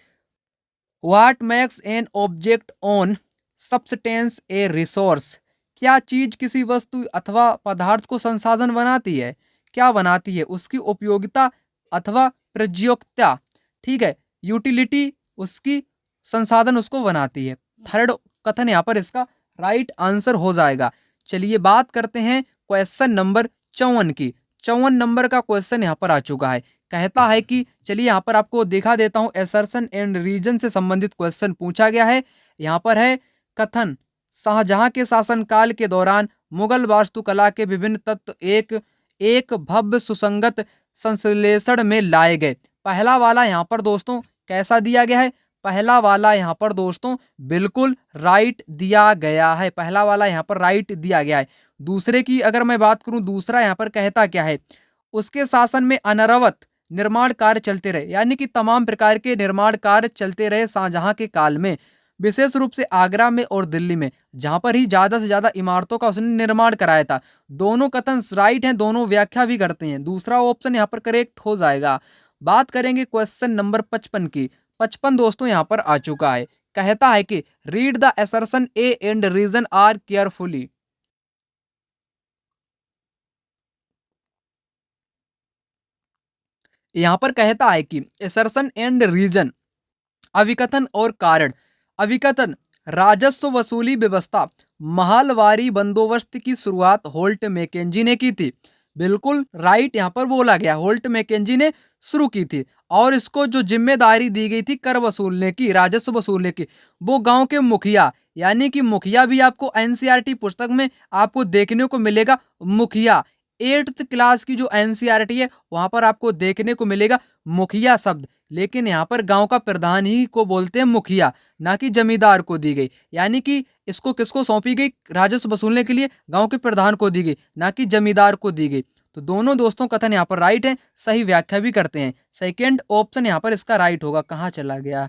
what makes an object on substance A resource. क्या चीज किसी वस्तु अथवा पदार्थ को संसाधन बनाती है? क्या बनाती है? उसकी उपयोगिता अथवा प्रयोज्यता, ठीक है, यूटिलिटी, उसकी संसाधन उसको बनाती है। थर्ड कथन यहाँ पर इसका राइट आंसर हो जाएगा। चलिए बात करते हैं क्वेश्चन नंबर 54 की। 54 नंबर का क्वेश्चन यहाँ पर आ चुका है। कहता है कि चलिए यहाँ पर आपको दिखा देता हूँ, एसर्शन एंड रीजन से संबंधित क्वेश्चन पूछा गया है। यहाँ पर है कथन शाहजहां के शासनकाल के दौरान मुगल वास्तुकला के विभिन्न तत्व एक भव्य सुसंगत संश्लेषण में लाए गए। पहला वाला यहाँ पर दोस्तों कैसा दिया गया है? पहला वाला यहाँ पर दोस्तों बिल्कुल राइट दिया गया है, पहला वाला यहाँ पर राइट दिया गया है। दूसरे की अगर मैं बात करूं, दूसरा यहाँ पर कहता क्या है? उसके शासन में अनवरत निर्माण कार्य चलते रहे, यानी कि तमाम प्रकार के निर्माण कार्य चलते रहे शाहजहां के काल में, विशेष रूप से आगरा में और दिल्ली में, जहां पर ही ज्यादा से ज्यादा इमारतों का उसने निर्माण कराया था। दोनों कथन राइट हैं, दोनों व्याख्या भी करते हैं। दूसरा ऑप्शन यहाँ पर करेक्ट हो जाएगा। बात करेंगे क्वेश्चन नंबर 55 की। 55 दोस्तों यहाँ पर आ चुका है। कहता है कि read the assertion A and reason R carefully. यहाँ पर कहता है कि असर्शन एंड रीजन, अभिकथन और कारण। अभिकथन, राजस्व वसूली व्यवस्था महलवारी बंदोबस्त की शुरुआत होल्ट मैकेंजी ने की थी। बिल्कुल राइट यहाँ पर बोला गया, होल्ट मैकेंजी ने शुरू की थी और इसको जो जिम्मेदारी दी गई थी कर वसूलने की, राजस्व वसूलने की, वो गांव के मुखिया, यानी कि मुखिया भी आपको एनसीईआरटी पुस्तक में आपको देखने को मिलेगा। मुखिया 8th क्लास की जो एनसीईआरटी है वहां पर आपको देखने को मिलेगा मुखिया शब्द, लेकिन यहाँ पर गांव का प्रधान ही को बोलते हैं मुखिया, ना कि जमींदार को दी गई। यानी कि इसको किसको सौंपी गई, राजस्व वसूलने के लिए गांव के प्रधान को दी गई, ना कि जमींदार को दी गई। तो दोनों दोस्तों कथन यहाँ पर राइट है, सही व्याख्या भी करते हैं। सेकेंड ऑप्शन यहाँ पर इसका राइट होगा। कहाँ चला गया,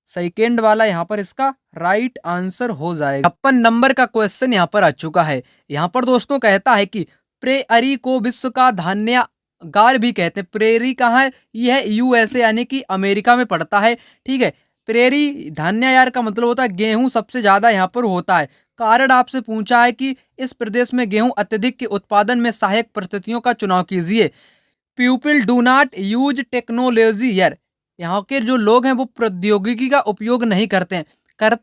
सेकेंड वाला यहाँ पर इसका राइट आंसर हो जाएगा। 56 नंबर का क्वेश्चन यहाँ पर आ चुका है। यहाँ पर दोस्तों कहता है कि प्रेयरी को विश्व का धान्यागार भी कहते हैं। प्रेयरी कहाँ है, यह है यूएसए यानी कि अमेरिका में पड़ता है। ठीक है, प्रेयरी धान्यागार का मतलब होता है गेहूं सबसे ज्यादा यहाँ पर होता है। कारण आपसे पूछा है कि इस प्रदेश में गेहूं अत्यधिक के उत्पादन में सहायक परिस्थितियों का चुनाव कीजिए। People do not use technology here, यहाँ के जो लोग हैं वो प्रौद्योगिकी का उपयोग नहीं करते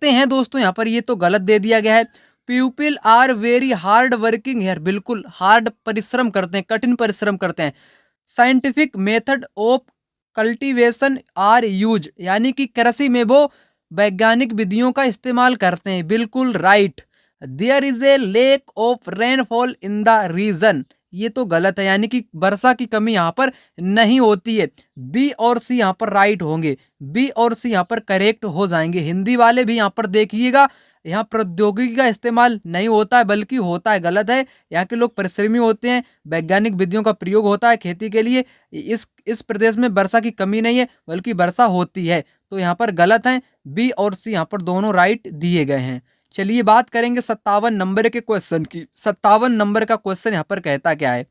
हैं दोस्तों, यहाँ पर ये तो गलत दे दिया गया है। People are very hard working here, बिल्कुल हार्ड परिश्रम करते हैं, कठिन परिश्रम करते हैं। Scientific method of cultivation are use, यानी कि कृषि में वो वैज्ञानिक विधियों का इस्तेमाल करते हैं, बिल्कुल right. There is a lack of rainfall in the region, ये तो गलत है, यानी कि वर्षा की कमी यहाँ पर नहीं होती है। बी और सी यहाँ पर राइट होंगे, बी और सी यहाँ पर करेक्ट हो जाएंगे। हिंदी वाले भी यहाँ पर देखिएगा, यहाँ प्रौद्योगिकी का इस्तेमाल नहीं होता है बल्कि होता है, गलत है। यहाँ के लोग परिश्रमी होते हैं, वैज्ञानिक विधियों का प्रयोग होता है खेती के लिए। इस प्रदेश में वर्षा की कमी नहीं है बल्कि वर्षा होती है, तो यहाँ पर गलत है। बी और सी यहाँ पर दोनों राइट दिए गए हैं। चलिए बात करेंगे 57 नंबर के क्वेश्चन की। 57 नंबर का क्वेश्चन यहाँ पर कहता क्या है,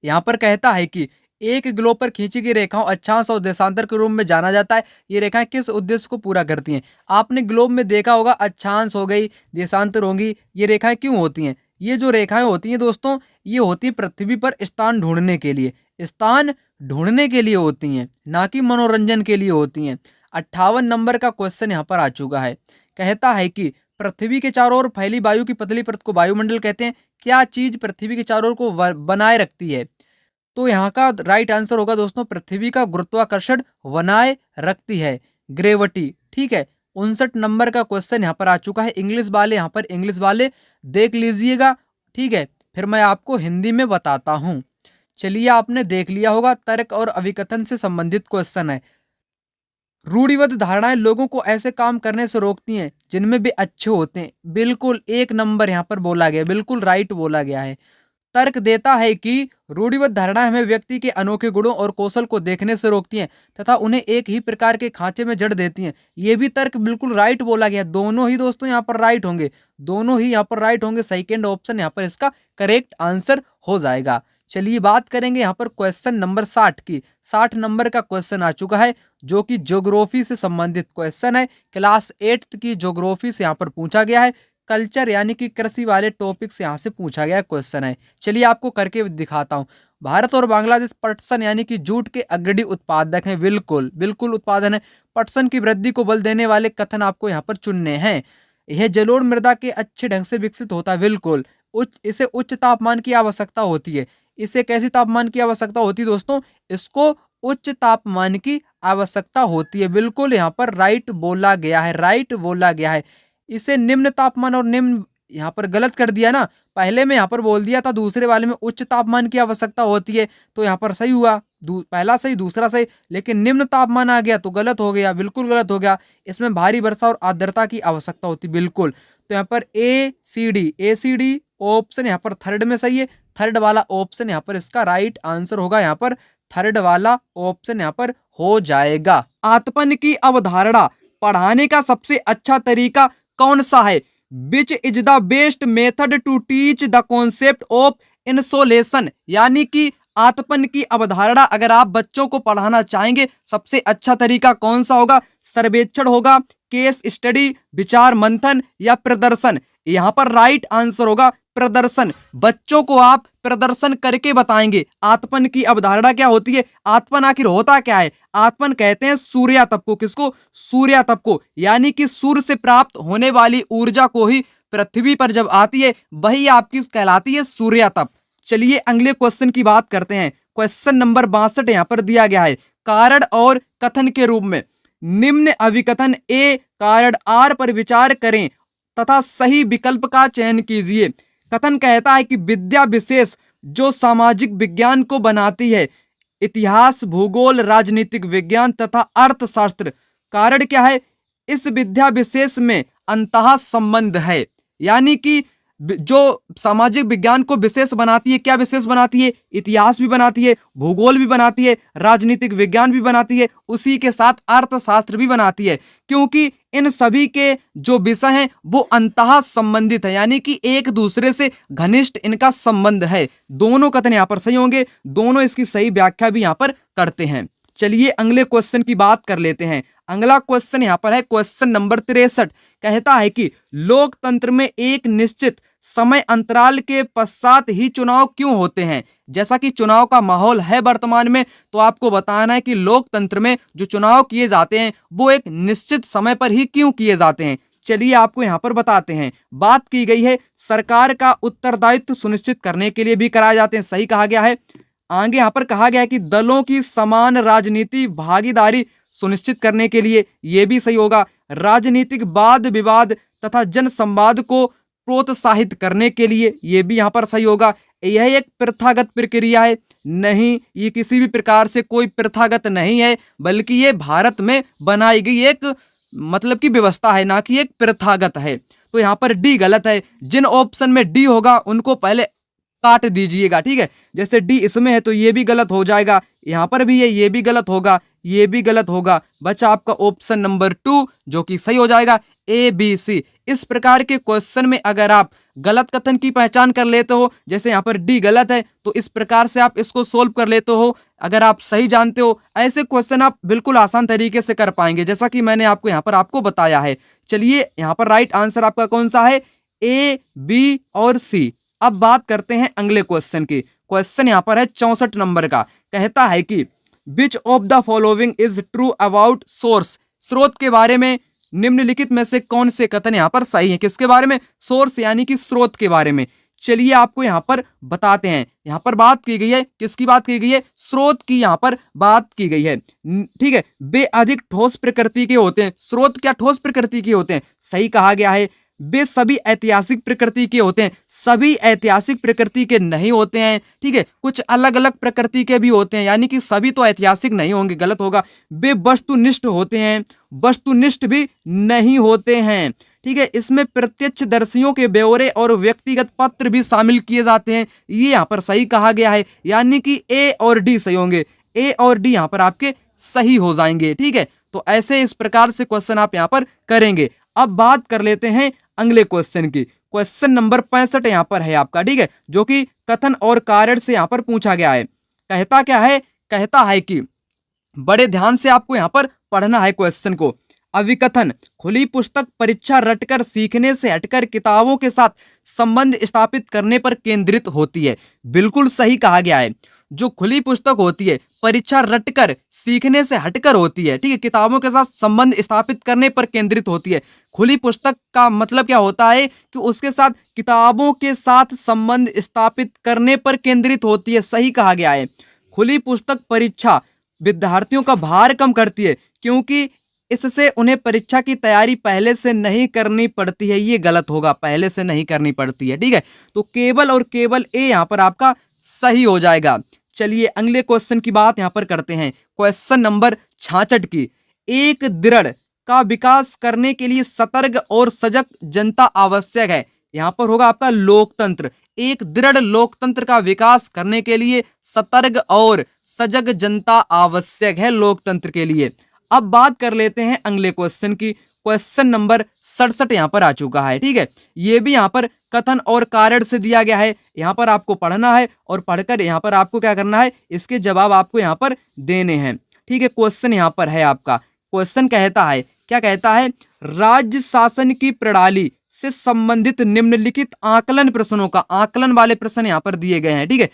यहाँ पर कहता है कि एक ग्लोब पर खींची गई रेखाओं अक्षांश और देशांतर के रूप में जाना जाता है। ये रेखाएं किस उद्देश्य को पूरा करती हैं। आपने ग्लोब में देखा होगा अक्षांश हो गई, देशांतर होंगी, ये रेखाएं क्यों होती हैं। ये जो रेखाएं होती हैं दोस्तों, ये होती है पृथ्वी पर स्थान ढूंढने के लिए, स्थान ढूंढने के लिए होती हैं, ना कि मनोरंजन के लिए होती हैं। 58 नंबर का क्वेश्चन यहाँ पर आ चुका है। कहता है कि पृथ्वी के चारों ओर फैली वायु की पतली परत को वायुमंडल कहते हैं। क्या चीज पृथ्वी के चारों ओर को बनाए रखती है। तो यहाँ का राइट आंसर होगा दोस्तों पृथ्वी का गुरुत्वाकर्षण बनाए रखती है, ग्रेविटी। ठीक है, 59 नंबर का क्वेश्चन यहाँ पर आ चुका है। इंग्लिश वाले यहाँ पर इंग्लिश वाले देख लीजिएगा। ठीक है, फिर मैं आपको हिंदी में बताता हूँ। चलिए, आपने देख लिया होगा, तर्क और अभिकथन से संबंधित क्वेश्चन है। रूढ़िबद्ध धारणाएं लोगों को ऐसे काम करने से रोकती हैं जिनमें वे अच्छे होते हैं। बिल्कुल 1 नंबर यहाँ पर बोला गया, बिल्कुल राइट बोला गया है। तर्क देता है कि रूढ़िबद्ध धारणाएं हमें व्यक्ति के अनोखे गुणों और कौशल को देखने से रोकती हैं तथा उन्हें एक ही प्रकार के खांचे में जड़ देती हैं। ये भी तर्क बिल्कुल राइट बोला गया। दोनों ही दोस्तों यहाँ पर राइट होंगे, दोनों ही यहाँ पर राइट होंगे। सेकेंड ऑप्शन यहाँ पर इसका करेक्ट आंसर हो जाएगा। चलिए बात करेंगे यहाँ पर क्वेश्चन नंबर 60 की। 60 नंबर का क्वेश्चन आ चुका है जो कि ज्योग्राफी से संबंधित क्वेश्चन है। क्लास 8 की ज्योग्राफी से यहाँ पर पूछा गया है। कल्चर यानी कि कृषि वाले टॉपिक से यहाँ से पूछा गया क्वेश्चन है। चलिए आपको करके दिखाता हूँ। भारत और बांग्लादेश पटसन यानी कि जूट के अग्रणी उत्पादक हैं। बिल्कुल बिल्कुल उत्पादन है। पटसन की वृद्धि को बल देने वाले कथन आपको यहाँ पर चुनने हैं। यह जलोढ़ मृदा के अच्छे ढंग से विकसित होता है। बिल्कुल इसे उच्च तापमान की आवश्यकता होती है। इसे कैसी तापमान की आवश्यकता होती है दोस्तों, इसको उच्च तापमान की आवश्यकता होती है। बिल्कुल यहाँ पर राइट बोला गया है, राइट बोला गया है। इसे निम्न तापमान और निम्न यहाँ पर गलत कर दिया ना, पहले में यहाँ पर बोल दिया था दूसरे वाले में उच्च तापमान की आवश्यकता होती है, तो यहाँ पर सही हुआ, पहला सही दूसरा सही, लेकिन निम्न तापमान आ गया तो गलत हो गया, बिल्कुल गलत हो गया। इसमें भारी वर्षा और आर्द्रता की आवश्यकता होती बिल्कुल। तो यहाँ पर ACD ऑप्शन यहाँ पर थर्ड में सही है। थर्ड वाला ऑप्शन यहाँ पर इसका राइट आंसर होगा। यहाँ पर थर्ड वाला ऑप्शन यहाँ पर हो जाएगा। आत्मन की अवधारणा पढ़ाने का सबसे अच्छा तरीका कौन सा है। Which is the best method to teach the concept of insolation, यानी कि आत्मन की अवधारणा अगर आप बच्चों को पढ़ाना चाहेंगे सबसे अच्छा तरीका कौन सा होगा। सर्वेक्षण होगा, केस स्टडी, विचार मंथन या प्रदर्शन। यहाँ पर राइट आंसर होगा प्रदर्शन। बच्चों को आप प्रदर्शन करके बताएंगे आत्मन की अवधारणा क्या होती है, आत्मन आखिर होता क्या है। आत्मन कहते हैं सूर्य तप को, किसको, सूर्य तप को, यानी कि सूर्य से प्राप्त होने वाली ऊर्जा को ही पृथ्वी पर जब आती है वही आपकी कहलाती है सूर्य तप। चलिए अगले क्वेश्चन की बात करते हैं। क्वेश्चन नंबर 62 यहाँ पर दिया गया है, कारण और कथन के रूप में निम्न अभिकथन ए कारण आर पर विचार करें तथा सही विकल्प का चयन कीजिए। कथन कहता है कि विद्या विशेष जो सामाजिक विज्ञान को बनाती है, इतिहास, भूगोल, राजनीतिक विज्ञान तथा अर्थशास्त्र। कारण क्या है, इस विद्या विशेष में अंतः संबंध है, यानी कि जो सामाजिक विज्ञान को विशेष बनाती है, क्या विशेष बनाती है, इतिहास भी बनाती है, भूगोल भी बनाती है, राजनीतिक विज्ञान भी बनाती है, उसी के साथ अर्थशास्त्र भी बनाती है, क्योंकि इन सभी के जो विषय हैं वो अंतः संबंधित है, यानी कि एक दूसरे से घनिष्ठ इनका संबंध है। दोनों कथन यहाँ पर सही होंगे, दोनों इसकी सही व्याख्या भी यहाँ पर करते हैं। चलिए अगले क्वेश्चन की बात कर लेते हैं। अगला क्वेश्चन यहाँ पर है क्वेश्चन नंबर 63। कहता है कि लोकतंत्र में एक निश्चित समय अंतराल के पश्चात ही चुनाव क्यों होते हैं। जैसा कि चुनाव का माहौल है वर्तमान में, तो आपको बताना है कि लोकतंत्र में जो चुनाव किए जाते हैं वो एक निश्चित समय पर ही क्यों किए जाते हैं। चलिए आपको यहाँ पर बताते हैं। बात की गई है सरकार का उत्तरदायित्व सुनिश्चित करने के लिए भी कराए जाते हैं, सही कहा गया है। आगे यहाँ पर कहा गया है कि दलों की समान राजनीति भागीदारी सुनिश्चित करने के लिए, ये भी सही होगा। राजनीतिक वाद विवाद तथा जन संवाद को प्रोत्साहित करने के लिए, ये भी यहाँ पर सही होगा। यह एक प्रथागत प्रक्रिया है, नहीं, ये किसी भी प्रकार से कोई प्रथागत नहीं है, बल्कि ये भारत में बनाई गई एक मतलब की व्यवस्था है, ना कि एक प्रथागत है। तो यहाँ पर डी गलत है। जिन ऑप्शन में डी होगा उनको पहले काट दीजिएगा, ठीक है। जैसे डी इसमें है तो ये भी गलत हो जाएगा, यहाँ पर भी है, ये भी गलत होगा, ये भी गलत होगा। बचा आपका ऑप्शन नंबर 2 जो कि सही हो जाएगा, ए बी सी। इस प्रकार के क्वेश्चन में अगर आप गलत कथन की पहचान कर लेते हो, जैसे यहाँ पर डी गलत है, तो इस प्रकार से आप इसको सोल्व कर लेते हो। अगर आप सही जानते हो, ऐसे क्वेश्चन आप बिल्कुल आसान तरीके से कर पाएंगे, जैसा कि मैंने आपको यहाँ पर आपको बताया है। चलिए यहाँ पर राइट आंसर आपका कौन सा है, ए, बी और सी। अब बात करते हैं अगले क्वेश्चन की। क्वेश्चन यहाँ पर है 64 नंबर का। कहता है कि विच of the following is true about source. स्रोत के बारे में निम्नलिखित में से कौन से कथन यहाँ पर सही है। किसके बारे में, सोर्स यानी कि स्रोत के बारे में। चलिए आपको यहाँ पर बताते हैं। यहाँ पर बात की गई है, किसकी बात की गई है, स्रोत की यहाँ पर बात की गई है, ठीक है। वे अधिक ठोस प्रकृति के होते हैं। स्रोत क्या ठोस प्रकृति के होते हैं, सही कहा गया है। वे सभी ऐतिहासिक प्रकृति के होते हैं, सभी ऐतिहासिक प्रकृति के नहीं होते हैं, ठीक है। कुछ अलग अलग प्रकृति के भी होते हैं, यानी कि सभी तो ऐतिहासिक नहीं होंगे, गलत होगा। वे वस्तुनिष्ठ होते हैं, वस्तुनिष्ठ भी नहीं होते हैं, ठीक है। इसमें प्रत्यक्षदर्शियों के ब्यौरे और व्यक्तिगत पत्र भी शामिल किए जाते हैं, ये यहाँ पर सही कहा गया है। यानी कि ए और डी सही होंगे, ए और डी यहाँ पर आपके सही हो जाएंगे, ठीक है। तो ऐसे इस प्रकार से क्वेश्चन आप यहाँ पर करेंगे। अब बात कर लेते हैं अगले क्वेश्चन की। क्वेश्चन नंबर 65 यहाँ पर है आपका, ठीक है, जो कि कथन और कारण से यहाँ पर पूछा गया है। कहता क्या है, कहता है कि बड़े ध्यान से आपको यहाँ पर पढ़ना है क्वेश्चन को। अभिकथन खुली पुस्तक परीक्षा रटकर सीखने से हटकर किताबों के साथ संबंध स्थापित करने पर केंद्रित होती है। बिल्कुल सही कहा गया है। जो खुली पुस्तक होती है परीक्षा रटकर सीखने से हटकर होती है, ठीक है, किताबों के साथ संबंध स्थापित करने पर केंद्रित होती है। खुली पुस्तक का मतलब क्या होता है कि उसके साथ किताबों के साथ संबंध स्थापित करने पर केंद्रित होती है, सही कहा गया है। खुली पुस्तक परीक्षा विद्यार्थियों का भार कम करती है, क्योंकि इससे उन्हें परीक्षा की तैयारी पहले से नहीं करनी पड़ती है, ये गलत होगा, पहले से नहीं करनी पड़ती है, ठीक है। तो केवल और केवल ए यहाँ पर आपका सही हो जाएगा। चलिए अगले क्वेश्चन की बात यहाँ पर करते हैं। क्वेश्चन नंबर 66 की। एक दृढ़ का विकास करने के लिए सतर्क और सजग जनता आवश्यक है। यहाँ पर होगा आपका लोकतंत्र। एक दृढ़ लोकतंत्र का विकास करने के लिए सतर्क और सजग जनता आवश्यक है लोकतंत्र के लिए। अब बात कर लेते हैं अगले क्वेश्चन की। क्वेश्चन नंबर 67 यहाँ पर आ चुका है, ठीक है। ये भी यहाँ पर कथन और कारण से दिया गया है। यहाँ पर आपको पढ़ना है और पढ़कर यहाँ पर आपको क्या करना है, इसके जवाब आपको यहाँ पर देने हैं, ठीक है। क्वेश्चन यहाँ पर है आपका। क्वेश्चन कहता है, क्या कहता है, राज्य शासन की प्रणाली से संबंधित निम्नलिखित आकलन प्रश्नों का, आकलन वाले प्रश्न यहाँ पर दिए गए हैं, ठीक है।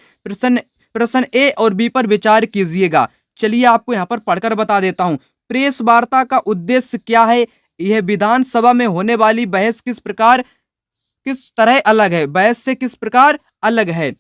प्रश्न ए और बी पर विचार कीजिएगा। चलिए आपको यहाँ पर पढ़कर बता देता हूँ। प्रेस वार्ता का उद्देश्य क्या है, यह विधानसभा में होने वाली बहस किस तरह अलग है, बहस से किस प्रकार अलग है।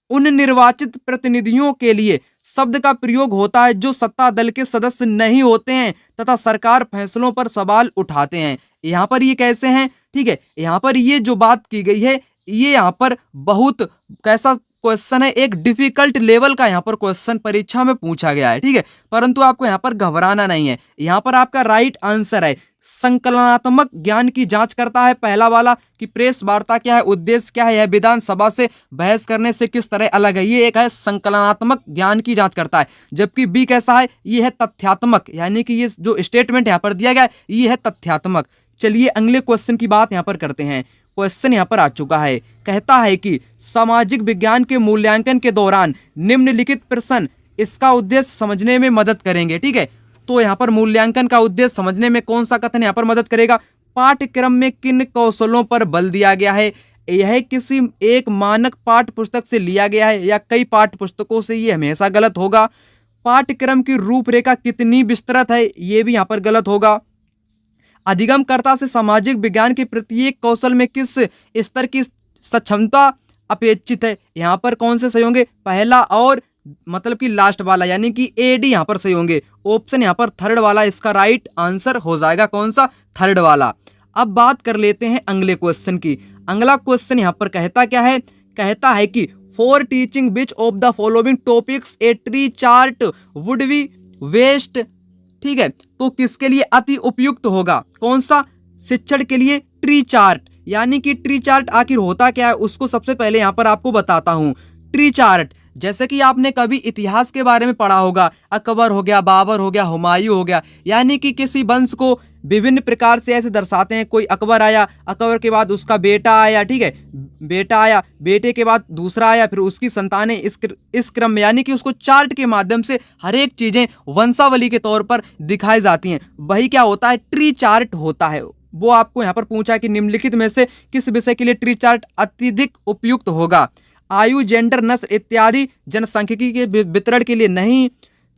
उन निर्वाचित प्रतिनिधियों के लिए शब्द का प्रयोग होता है जो सत्ता दल के सदस्य नहीं होते हैं तथा सरकार फैसलों पर सवाल उठाते हैं। यहाँ पर ये कैसे हैं, ठीक है, यहाँ पर ये जो बात की गई है ये यहाँ पर बहुत कैसा क्वेश्चन है, एक डिफिकल्ट लेवल का यहाँ पर क्वेश्चन परीक्षा में पूछा गया है, ठीक है, परंतु आपको यहाँ पर घबराना नहीं है। यहाँ पर आपका राइट आंसर है संकलनात्मक ज्ञान की जांच करता है, पहला वाला कि प्रेस वार्ता क्या है, उद्देश्य क्या है, यह विधानसभा से बहस करने से किस तरह अलग है, ये एक है संकलनात्मक ज्ञान की जांच करता है। जबकि बी कैसा है, ये है तथ्यात्मक, यानी कि ये जो स्टेटमेंट यहाँ पर दिया गया है ये है तथ्यात्मक। चलिए अगले क्वेश्चन की बात यहाँ पर करते हैं। क्वेश्चन यहाँ पर आ चुका है, कहता है कि सामाजिक विज्ञान के मूल्यांकन के दौरान निम्नलिखित प्रश्न इसका उद्देश्य समझने में मदद करेंगे, ठीक है। तो यहाँ पर मूल्यांकन का उद्देश्य समझने में कौन सा कथन यहाँ पर मदद करेगा, पाठ्यक्रम में किन कौशलों पर बल दिया गया है, यह किसी एक मानक पाठ्य पुस्तक से लिया गया है या कई पाठ्य पुस्तकों से, ये हमेशा गलत होगा। पाठ्यक्रम की रूपरेखा कितनी विस्तृत है, ये भी यहाँ पर गलत होगा। अधिगमकर्ता से सामाजिक विज्ञान के प्रत्येक कौशल में किस स्तर की सक्षमता अपेक्षित है, यहाँ पर कौन से सही होंगे, पहला और मतलब कि लास्ट वाला, यानी कि ए डी यहाँ पर सही होंगे। ऑप्शन यहाँ पर थर्ड वाला इसका राइट आंसर हो जाएगा, कौन सा, थर्ड वाला। अब बात कर लेते हैं अगले क्वेश्चन की। अगला क्वेश्चन यहाँ पर कहता क्या है, कहता है कि for teaching which of the following topics a tree chart would be best, ठीक है, तो किसके लिए अति उपयुक्त होगा, कौन सा, शिक्षण के लिए ट्री चार्ट। यानी कि ट्री चार्ट आखिर होता क्या है उसको सबसे पहले यहाँ पर आपको बताता हूँ। ट्री चार्ट जैसे कि आपने कभी इतिहास के बारे में पढ़ा होगा, अकबर हो गया, बाबर हो गया, हुमायूं हो गया, यानी कि किसी वंश को विभिन्न प्रकार से ऐसे दर्शाते हैं। कोई अकबर आया, अकबर के बाद उसका बेटा आया, ठीक है, बेटा आया, बेटे के बाद दूसरा आया, फिर उसकी संतानें, इस क्रम में, यानी कि उसको चार्ट के माध्यम से हर एक चीजें वंशावली के तौर पर दिखाई जाती हैं। वही क्या होता है, ट्री चार्ट होता है। वो आपको यहाँ पर पूछा कि निम्नलिखित में से किस विषय के लिए ट्री चार्ट अत्यधिक उपयुक्त होगा, आयु, जेंडर, नस्ल इत्यादि जनसांख्यिकी के वितरण के लिए नहीं,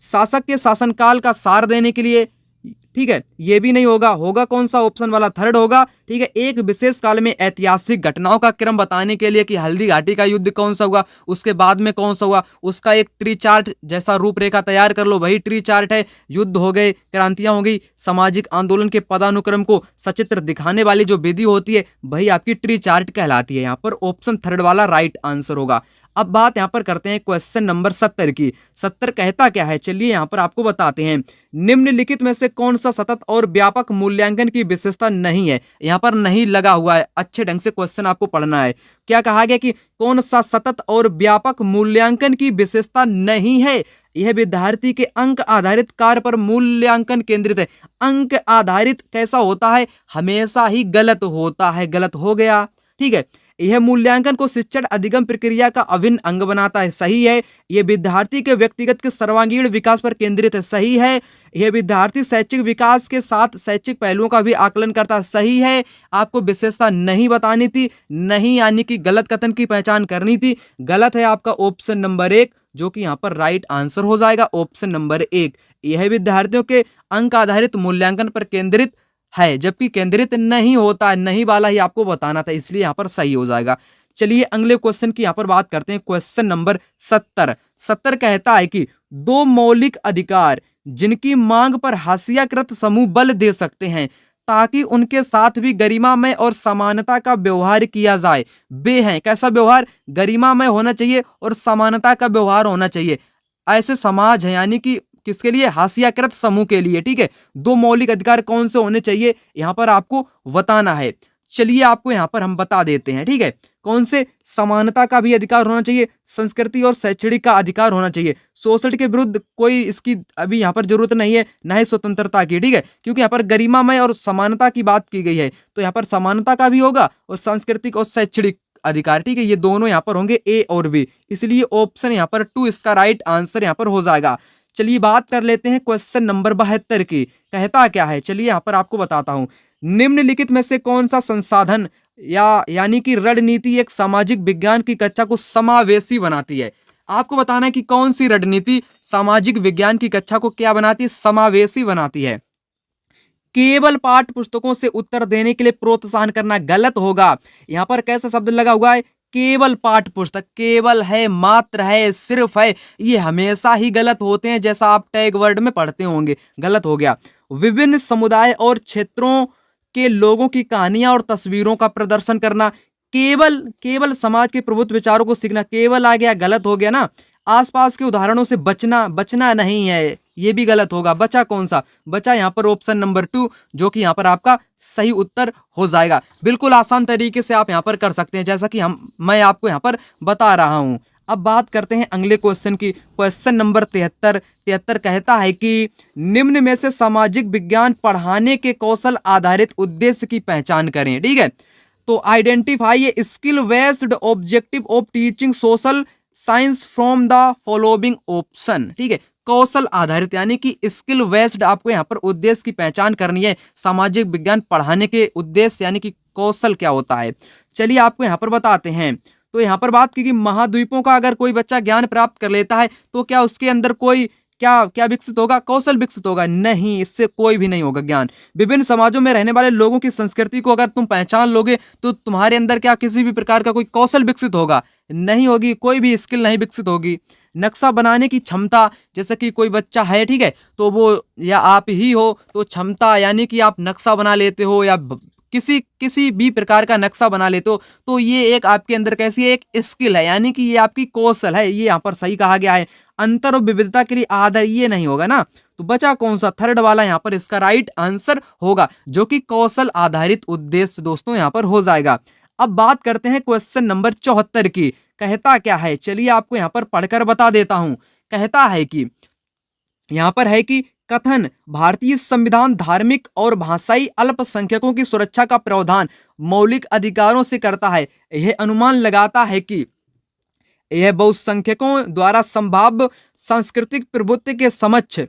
शासक के शासनकाल का सार देने के लिए, ठीक है, ये भी नहीं होगा। होगा कौन सा, ऑप्शन वाला थर्ड होगा, ठीक है, एक विशेष काल में ऐतिहासिक घटनाओं का क्रम बताने के लिए कि हल्दी घाटी का युद्ध कौन सा हुआ, उसके बाद में कौन सा हुआ, उसका एक ट्री चार्ट जैसा रूपरेखा तैयार कर लो, वही ट्री चार्ट है। युद्ध हो गए, क्रांतियां हो गई, सामाजिक आंदोलन के पदानुक्रम को सचित्र दिखाने वाली जो विधि होती है वही आपकी ट्री चार्ट कहलाती है। यहाँ पर ऑप्शन थर्ड वाला राइट आंसर होगा। अब बात यहाँ पर करते हैं क्वेश्चन नंबर 70 की। 70 कहता क्या है, चलिए यहाँ पर आपको बताते हैं। निम्नलिखित में से कौन सा सतत और व्यापक मूल्यांकन की विशेषता नहीं है, यहाँ पर नहीं लगा हुआ है, अच्छे ढंग से क्वेश्चन आपको पढ़ना है। क्या कहा गया कि कौन सा सतत और व्यापक मूल्यांकन की विशेषता नहीं है, यह विद्यार्थी के अंक आधारित कार्य पर मूल्यांकन केंद्रित है। अंक आधारित कैसा होता है, हमेशा ही गलत होता है, गलत हो गया, ठीक है। यह मूल्यांकन को शिक्षण अधिगम प्रक्रिया का अभिन्न अंग बनाता है, सही है। यह विद्यार्थी के व्यक्तिगत के सर्वांगीण विकास पर केंद्रित है, सही है। यह विद्यार्थी शैक्षिक विकास के साथ शैक्षिक पहलुओं का भी आकलन करता है, सही है। आपको विशेषता नहीं बतानी थी, नहीं, यानी कि गलत कथन की पहचान करनी थी, गलत है आपका ऑप्शन नंबर 1, जो कि यहाँ पर राइट आंसर हो जाएगा, ऑप्शन नंबर 1। यह विद्यार्थियों के अंक आधारित मूल्यांकन पर केंद्रित है, जबकि केंद्रित नहीं होता है, नहीं वाला ही आपको बताना था, इसलिए यहाँ पर सही हो जाएगा। चलिए अगले क्वेश्चन की यहाँ पर बात करते हैं। Question number 70। 70 कहता है कि दो मौलिक अधिकार जिनकी मांग पर हाशियाकृत समूह बल दे सकते हैं ताकि उनके साथ भी गरिमामय और समानता का व्यवहार किया जाए, वे हैं, कैसा व्यवहार, गरिमामय होना चाहिए और समानता का व्यवहार होना चाहिए। ऐसे समाज है, यानी कि किसके लिए, हाशियाकृत समूह के लिए, ठीक है। दो मौलिक अधिकार कौन से होने चाहिए यहाँ पर आपको बताना है। चलिए आपको यहाँ पर हम बता देते हैं, ठीक है। कौन से, समानता का भी अधिकार होना चाहिए, संस्कृति और शैक्षणिक का अधिकार होना चाहिए। शोषण के विरुद्ध कोई इसकी अभी यहाँ पर जरूरत नहीं है, न ही स्वतंत्रता की, ठीक है, क्योंकि यहाँ पर गरिमामय और समानता की बात की गई है, तो यहाँ पर समानता का भी होगा और सांस्कृतिक और शैक्षणिक अधिकार, ठीक है, ये दोनों यहाँ पर होंगे ए और बी, इसलिए ऑप्शन यहाँ पर 2 इसका राइट आंसर यहाँ पर हो जाएगा। चलिए बात कर लेते हैं क्वेश्चन नंबर 72 की। कहता क्या है, चलिए यहाँ पर आपको बताता हूँ। निम्नलिखित में से कौन सा संसाधन यानी कि रणनीति एक सामाजिक विज्ञान की कक्षा को समावेशी बनाती है। आपको बताना है कि कौन सी रणनीति सामाजिक विज्ञान की कक्षा को क्या बनाती है, समावेशी बनाती है। केवल पाठ्य पुस्तकों से उत्तर देने के लिए प्रोत्साहन करना गलत होगा। यहाँ पर कैसा शब्द लगा हुआ है, केवल पाठ्य पुस्तक, केवल है, मात्र है, सिर्फ है, ये हमेशा ही गलत होते हैं, जैसा आप टैग वर्ड में पढ़ते होंगे, गलत हो गया। विभिन्न समुदाय और क्षेत्रों के लोगों की कहानियां और तस्वीरों का प्रदर्शन करना, केवल केवल समाज के प्रभुत्व विचारों को सीखना, केवल आ गया, गलत हो गया ना। आसपास के उदाहरणों से बचना, बचना नहीं है, ये भी गलत होगा। बचा कौन सा? बचा यहाँ पर ऑप्शन नंबर 2, जो कि यहाँ पर आपका सही उत्तर हो जाएगा। बिल्कुल आसान तरीके से आप यहाँ पर कर सकते हैं, जैसा कि मैं आपको यहाँ पर बता रहा हूँ। अब बात करते हैं अगले क्वेश्चन की। क्वेश्चन नंबर 73 कहता है कि निम्न में से सामाजिक विज्ञान पढ़ाने के कौशल आधारित उद्देश्य की पहचान करें। ठीक है, तो identify a skill based objective of teaching social science from the following option. ठीक है, कौशल आधारित यानी कि स्किल बेस्ड आपको यहाँ पर उद्देश्य की पहचान करनी है। सामाजिक विज्ञान पढ़ाने के उद्देश्य यानी कि कौशल क्या होता है, चलिए आपको यहाँ पर बताते हैं। तो यहाँ पर बात की कि महाद्वीपों का अगर कोई बच्चा ज्ञान प्राप्त कर लेता है तो क्या उसके अंदर कोई क्या क्या विकसित होगा? कौशल विकसित होगा? नहीं, इससे कोई भी नहीं होगा ज्ञान। विभिन्न समाजों में रहने वाले लोगों की संस्कृति को अगर तुम पहचान लोगे तो तुम्हारे अंदर क्या किसी भी प्रकार का कोई कौशल विकसित होगा? नहीं होगी, कोई भी स्किल नहीं विकसित होगी। नक्शा बनाने की क्षमता, जैसे कि कोई बच्चा है, ठीक है, तो वो या आप ही हो तो क्षमता यानी कि आप नक्शा बना लेते हो या किसी भी प्रकार का नक्शा बना लेते हो, तो ये एक आपके अंदर कैसी है? एक स्किल है, यानी कि ये आपकी कौशल है। ये यहाँ पर सही कहा गया है। अंतर और विविधता के लिए आदर, ये नहीं होगा ना। तो बचा कौन सा? थर्ड वाला यहाँ पर इसका राइट आंसर होगा, जो कि कौशल आधारित उद्देश्य दोस्तों यहाँ पर हो जाएगा। अब बात करते हैं क्वेश्चन नंबर 74 की। कहता क्या है, चलिए आपको यहाँ पर पढ़कर बता देता हूं। कहता है कि यहाँ पर है कि कथन भारतीय संविधान धार्मिक और भाषाई अल्पसंख्यकों की सुरक्षा का प्रावधान मौलिक अधिकारों से करता है। यह अनुमान लगाता है कि यह बहुसंख्यकों द्वारा संभाव्य सांस्कृतिक प्रभुत्व के समक्ष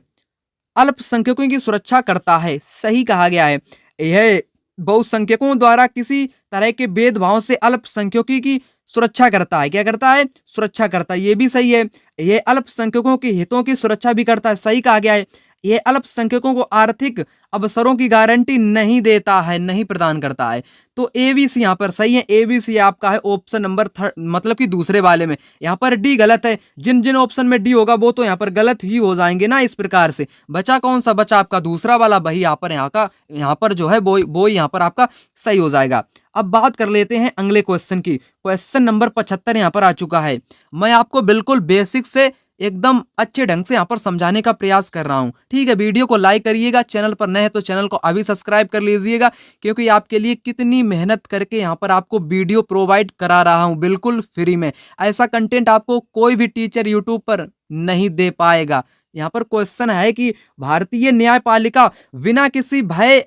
अल्पसंख्यकों की सुरक्षा करता है। सही कहा गया है। यह बहुसंख्यकों द्वारा किसी तरह के भेदभाव से अल्पसंख्यकों की सुरक्षा करता है। क्या करता है? सुरक्षा करता है। ये भी सही है। यह अल्पसंख्यकों के हितों की सुरक्षा भी करता है। सही कहा गया है। यह अल्पसंख्यकों को आर्थिक अवसरों की गारंटी नहीं देता है, नहीं प्रदान करता है। तो ABC यहाँ पर सही है। ABC आपका है ऑप्शन नंबर 3, मतलब कि दूसरे वाले में। यहाँ पर डी गलत है। जिन जिन ऑप्शन में डी होगा वो तो यहाँ पर गलत ही हो जाएंगे ना। इस प्रकार से बचा कौन सा? बचा आपका दूसरा वाला। वही यहाँ पर जो है वो यहाँ पर आपका सही हो जाएगा। अब बात कर लेते हैं अगले क्वेश्चन की। क्वेश्चन नंबर 75 यहाँ पर आ चुका है। मैं आपको बिल्कुल बेसिक से एकदम अच्छे ढंग से यहाँ पर समझाने का प्रयास कर रहा हूँ। ठीक है, वीडियो को लाइक करिएगा, चैनल पर नए हैं तो चैनल को अभी सब्सक्राइब कर लीजिएगा, क्योंकि आपके लिए कितनी मेहनत करके यहाँ पर आपको वीडियो प्रोवाइड करा रहा हूँ बिल्कुल फ्री में। ऐसा कंटेंट आपको कोई भी टीचर यूट्यूब पर नहीं दे पाएगा। यहाँ पर क्वेश्चन है कि भारतीय न्यायपालिका बिना किसी भय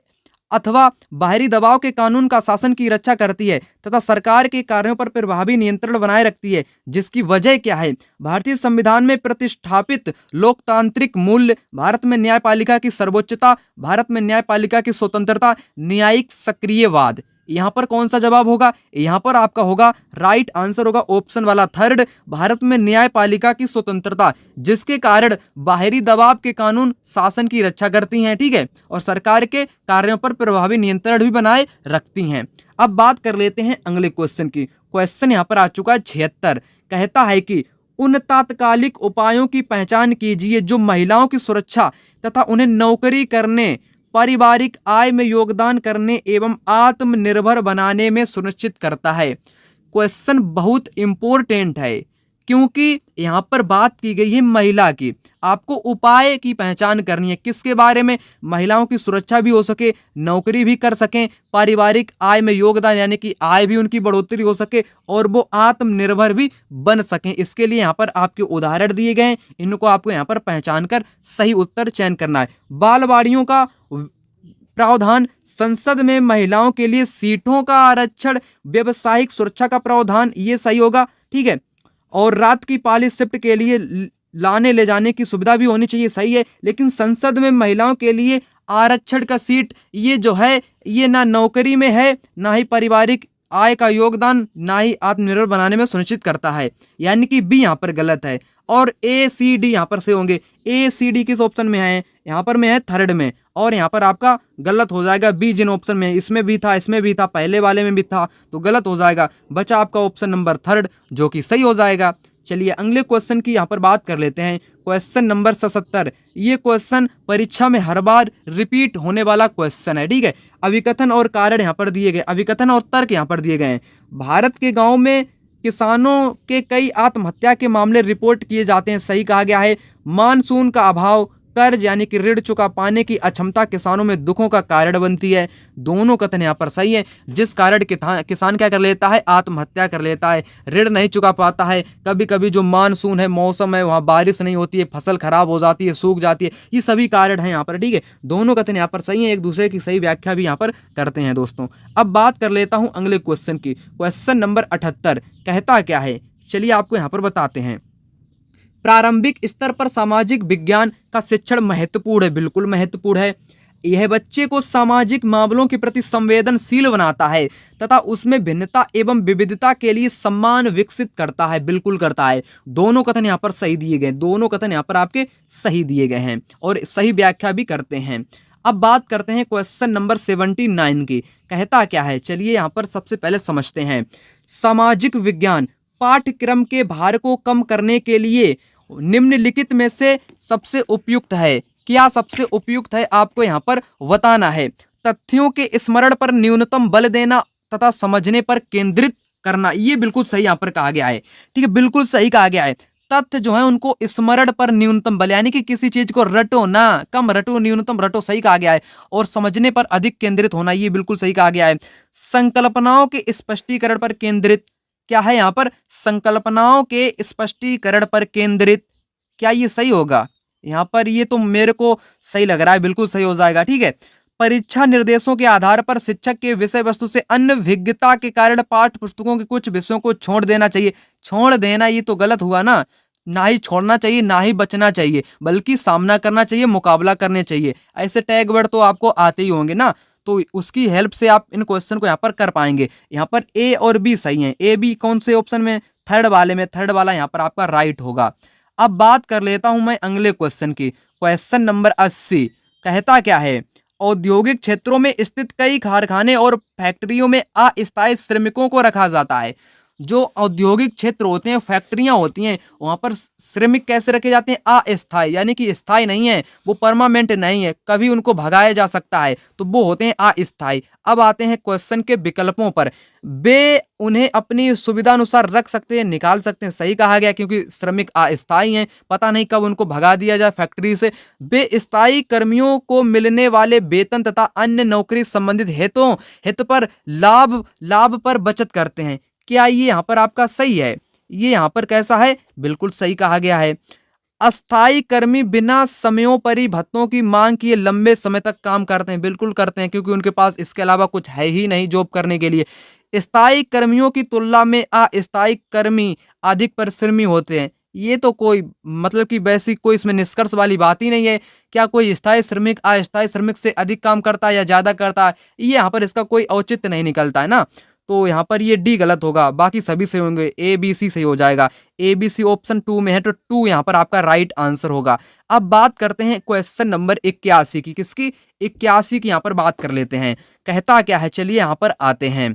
अथवा बाहरी दबाव के कानून का शासन की रक्षा करती है तथा सरकार के कार्यों पर प्रभावी नियंत्रण बनाए रखती है, जिसकी वजह क्या है? भारतीय संविधान में प्रतिष्ठापित लोकतांत्रिक मूल्य, भारत में न्यायपालिका की सर्वोच्चता, भारत में न्यायपालिका की स्वतंत्रता, न्यायिक सक्रियवाद। यहाँ पर कौन सा जवाब होगा? यहाँ पर आपका होगा राइट आंसर होगा ऑप्शन वाला थर्ड, भारत में न्यायपालिका की स्वतंत्रता, जिसके कारण बाहरी दबाव के कानून शासन की रक्षा करती हैं। ठीक है, और सरकार के कार्यों पर प्रभावी नियंत्रण भी बनाए रखती हैं। अब बात कर लेते हैं अगले क्वेश्चन की। क्वेश्चन यहाँ पर आ चुका है 76। कहता है कि उन तात्कालिक उपायों की पहचान कीजिए जो महिलाओं की सुरक्षा तथा उन्हें नौकरी करने, पारिवारिक आय में योगदान करने एवं आत्मनिर्भर बनाने में सुनिश्चित करता है। क्वेश्चन बहुत इंपॉर्टेंट है, क्योंकि यहाँ पर बात की गई है महिला की। आपको उपाय की पहचान करनी है। किसके बारे में? महिलाओं की सुरक्षा भी हो सके, नौकरी भी कर सकें, पारिवारिक आय में योगदान यानी कि आय भी उनकी बढ़ोतरी हो सके और वो आत्मनिर्भर भी बन सकें। इसके लिए यहाँ पर आपके उदाहरण दिए गए हैं, इनको आपको यहाँ पर पहचान कर सही उत्तर चयन करना है। बालवाड़ियों का प्रावधान, संसद में महिलाओं के लिए सीटों का आरक्षण, व्यवसायिक सुरक्षा का प्रावधान, ये सही होगा। ठीक है, और रात की पाली शिफ्ट के लिए लाने ले जाने की सुविधा भी होनी चाहिए, सही है। लेकिन संसद में महिलाओं के लिए आरक्षण का सीट, ये जो है ये ना नौकरी में है, ना ही पारिवारिक आय का योगदान, ना ही आत्मनिर्भर बनाने में सुनिश्चित करता है, यानी कि बी यहाँ पर गलत है। और A C D यहाँ पर से होंगे। A C D किस ऑप्शन में है? यहाँ पर में है थर्ड में, और यहाँ पर आपका गलत हो जाएगा बी। जिन ऑप्शन में इसमें भी था, इसमें भी था, पहले वाले में भी था, तो गलत हो जाएगा। बचा आपका ऑप्शन नंबर थर्ड, जो कि सही हो जाएगा। चलिए अगले क्वेश्चन की यहाँ पर बात कर लेते हैं। Question number 77। ये क्वेश्चन परीक्षा में हर बार रिपीट होने वाला क्वेश्चन है, ठीक है। अभिकथन और कारण यहाँ पर दिए गए, अभिकथन और तर्क यहाँ पर दिए गए हैं। भारत के गाँव में किसानों के कई आत्महत्या के मामले रिपोर्ट किए जाते हैं, सही कहा गया है। मानसून का अभाव, कर्ज यानी कि ऋण चुका पाने की अक्षमता किसानों में दुखों का कारण बनती है। दोनों कथन यहाँ पर सही है। जिस कारण किसान क्या कर लेता है, आत्महत्या कर लेता है, ऋण नहीं चुका पाता है। कभी कभी जो मानसून है, मौसम है, वहाँ बारिश नहीं होती है, फसल खराब हो जाती है, सूख जाती है, ये सभी कारण हैं यहाँ पर, ठीक है। दोनों कथन यहाँ पर सही है, एक दूसरे की सही व्याख्या भी यहाँ पर करते हैं दोस्तों। अब बात कर लेता हूँ अगले क्वेश्चन की। क्वेश्चन नंबर 78 कहता क्या है, चलिए आपको यहाँ पर बताते हैं। प्रारंभिक स्तर पर सामाजिक विज्ञान का शिक्षण महत्वपूर्ण है, बिल्कुल महत्वपूर्ण है। यह बच्चे को सामाजिक मामलों के प्रति संवेदनशील बनाता है तथा उसमें भिन्नता एवं विविधता के लिए सम्मान विकसित करता है, बिल्कुल करता है। दोनों कथन यहाँ पर सही दिए गए, दोनों कथन यहाँ पर आपके सही दिए गए हैं और सही व्याख्या भी करते हैं। अब बात करते हैं क्वेश्चन नंबर 79 की। कहता क्या है, चलिए यहाँ पर सबसे पहले समझते हैं। सामाजिक विज्ञान पाठ्यक्रम के भार को कम करने के लिए निम्नलिखित में से सबसे उपयुक्त है। क्या सबसे उपयुक्त है, आपको यहाँ पर बताना है। तथ्यों के स्मरण पर न्यूनतम बल देना तथा समझने पर केंद्रित करना, ये बिल्कुल सही यहाँ पर कहा गया है, ठीक है, बिल्कुल सही कहा गया है। तथ्य जो है उनको स्मरण पर न्यूनतम बल, यानी कि किसी चीज को रटो ना, कम रटो, न्यूनतम रटो, सही कहा गया है। और समझने पर अधिक केंद्रित होना, ये बिल्कुल सही कहा गया है। संकल्पनाओं के स्पष्टीकरण पर केंद्रित, क्या है यहाँ पर, संकल्पनाओं के स्पष्टीकरण पर केंद्रित, क्या ये सही होगा यहाँ पर? ये तो मेरे को सही लग रहा है, बिल्कुल सही हो जाएगा, ठीक है। परीक्षा निर्देशों के आधार पर शिक्षक के विषय वस्तु से अन्य विज्ञता के कारण पाठ्य पुस्तकों के कुछ विषयों को छोड़ देना चाहिए। छोड़ देना ये तो गलत हुआ ना, ना ही छोड़ना चाहिए ना ही बचना चाहिए, बल्कि सामना करना चाहिए, मुकाबला करने चाहिए। ऐसे टैग वर्ड तो आपको आते ही होंगे ना, तो उसकी हेल्प से आप इन क्वेश्चन को यहाँ पर कर पाएंगे। यहाँ पर ए और बी सही है। ए बी कौन से ऑप्शन में, थर्ड वाले में, थर्ड वाला यहाँ पर आपका राइट होगा। अब बात कर लेता हूं मैं अगले क्वेश्चन की। क्वेश्चन नंबर 80 कहता क्या है, औद्योगिक क्षेत्रों में स्थित कई कारखाने और फैक्ट्रियों में अस्थायी श्रमिकों को रखा जाता है। जो औद्योगिक क्षेत्र होते हैं, फैक्ट्रियां होती हैं, वहां पर श्रमिक कैसे रखे जाते हैं, अस्थायी, यानी कि स्थायी नहीं है, वो परमानेंट नहीं है, कभी उनको भगाया जा सकता है, तो वो होते हैं अस्थायी। अब आते हैं क्वेश्चन के विकल्पों पर। वे उन्हें अपनी सुविधा अनुसार रख सकते हैं, निकाल सकते हैं, सही कहा गया, क्योंकि श्रमिक अस्थायी हैं, पता नहीं कब उनको भगा दिया जाए फैक्ट्री से। वे स्थायी कर्मियों को मिलने वाले वेतन तथा अन्य नौकरी संबंधित हित पर लाभ पर बचत करते हैं। क्या ये यहाँ पर आपका सही है? ये यहाँ पर कैसा है, बिल्कुल सही कहा गया है। अस्थायी कर्मी बिना समयोपरि भत्तों की मांग किए लंबे समय तक काम करते हैं, बिल्कुल करते हैं, क्योंकि उनके पास इसके अलावा कुछ है ही नहीं जॉब करने के लिए। स्थायी कर्मियों की तुलना में अस्थायी कर्मी अधिक परिश्रमी होते हैं। ये तो कोई मतलब कि वैसी कोई इसमें निष्कर्ष वाली बात ही नहीं है। क्या कोई स्थायी श्रमिक अस्थायी श्रमिक से अधिक काम करता है या ज्यादा करता है, ये यहाँ पर इसका कोई औचित्य नहीं निकलता है ना, तो यहाँ पर ये डी गलत होगा, बाकी सभी सही होंगे। ए बी सी सही हो जाएगा। ए बी सी ऑप्शन 2 में है, तो 2 यहाँ पर आपका राइट आंसर होगा। अब बात करते हैं क्वेश्चन नंबर 81 की। किसकी? 81 की यहाँ पर बात कर लेते हैं। कहता क्या है, चलिए यहाँ पर आते हैं।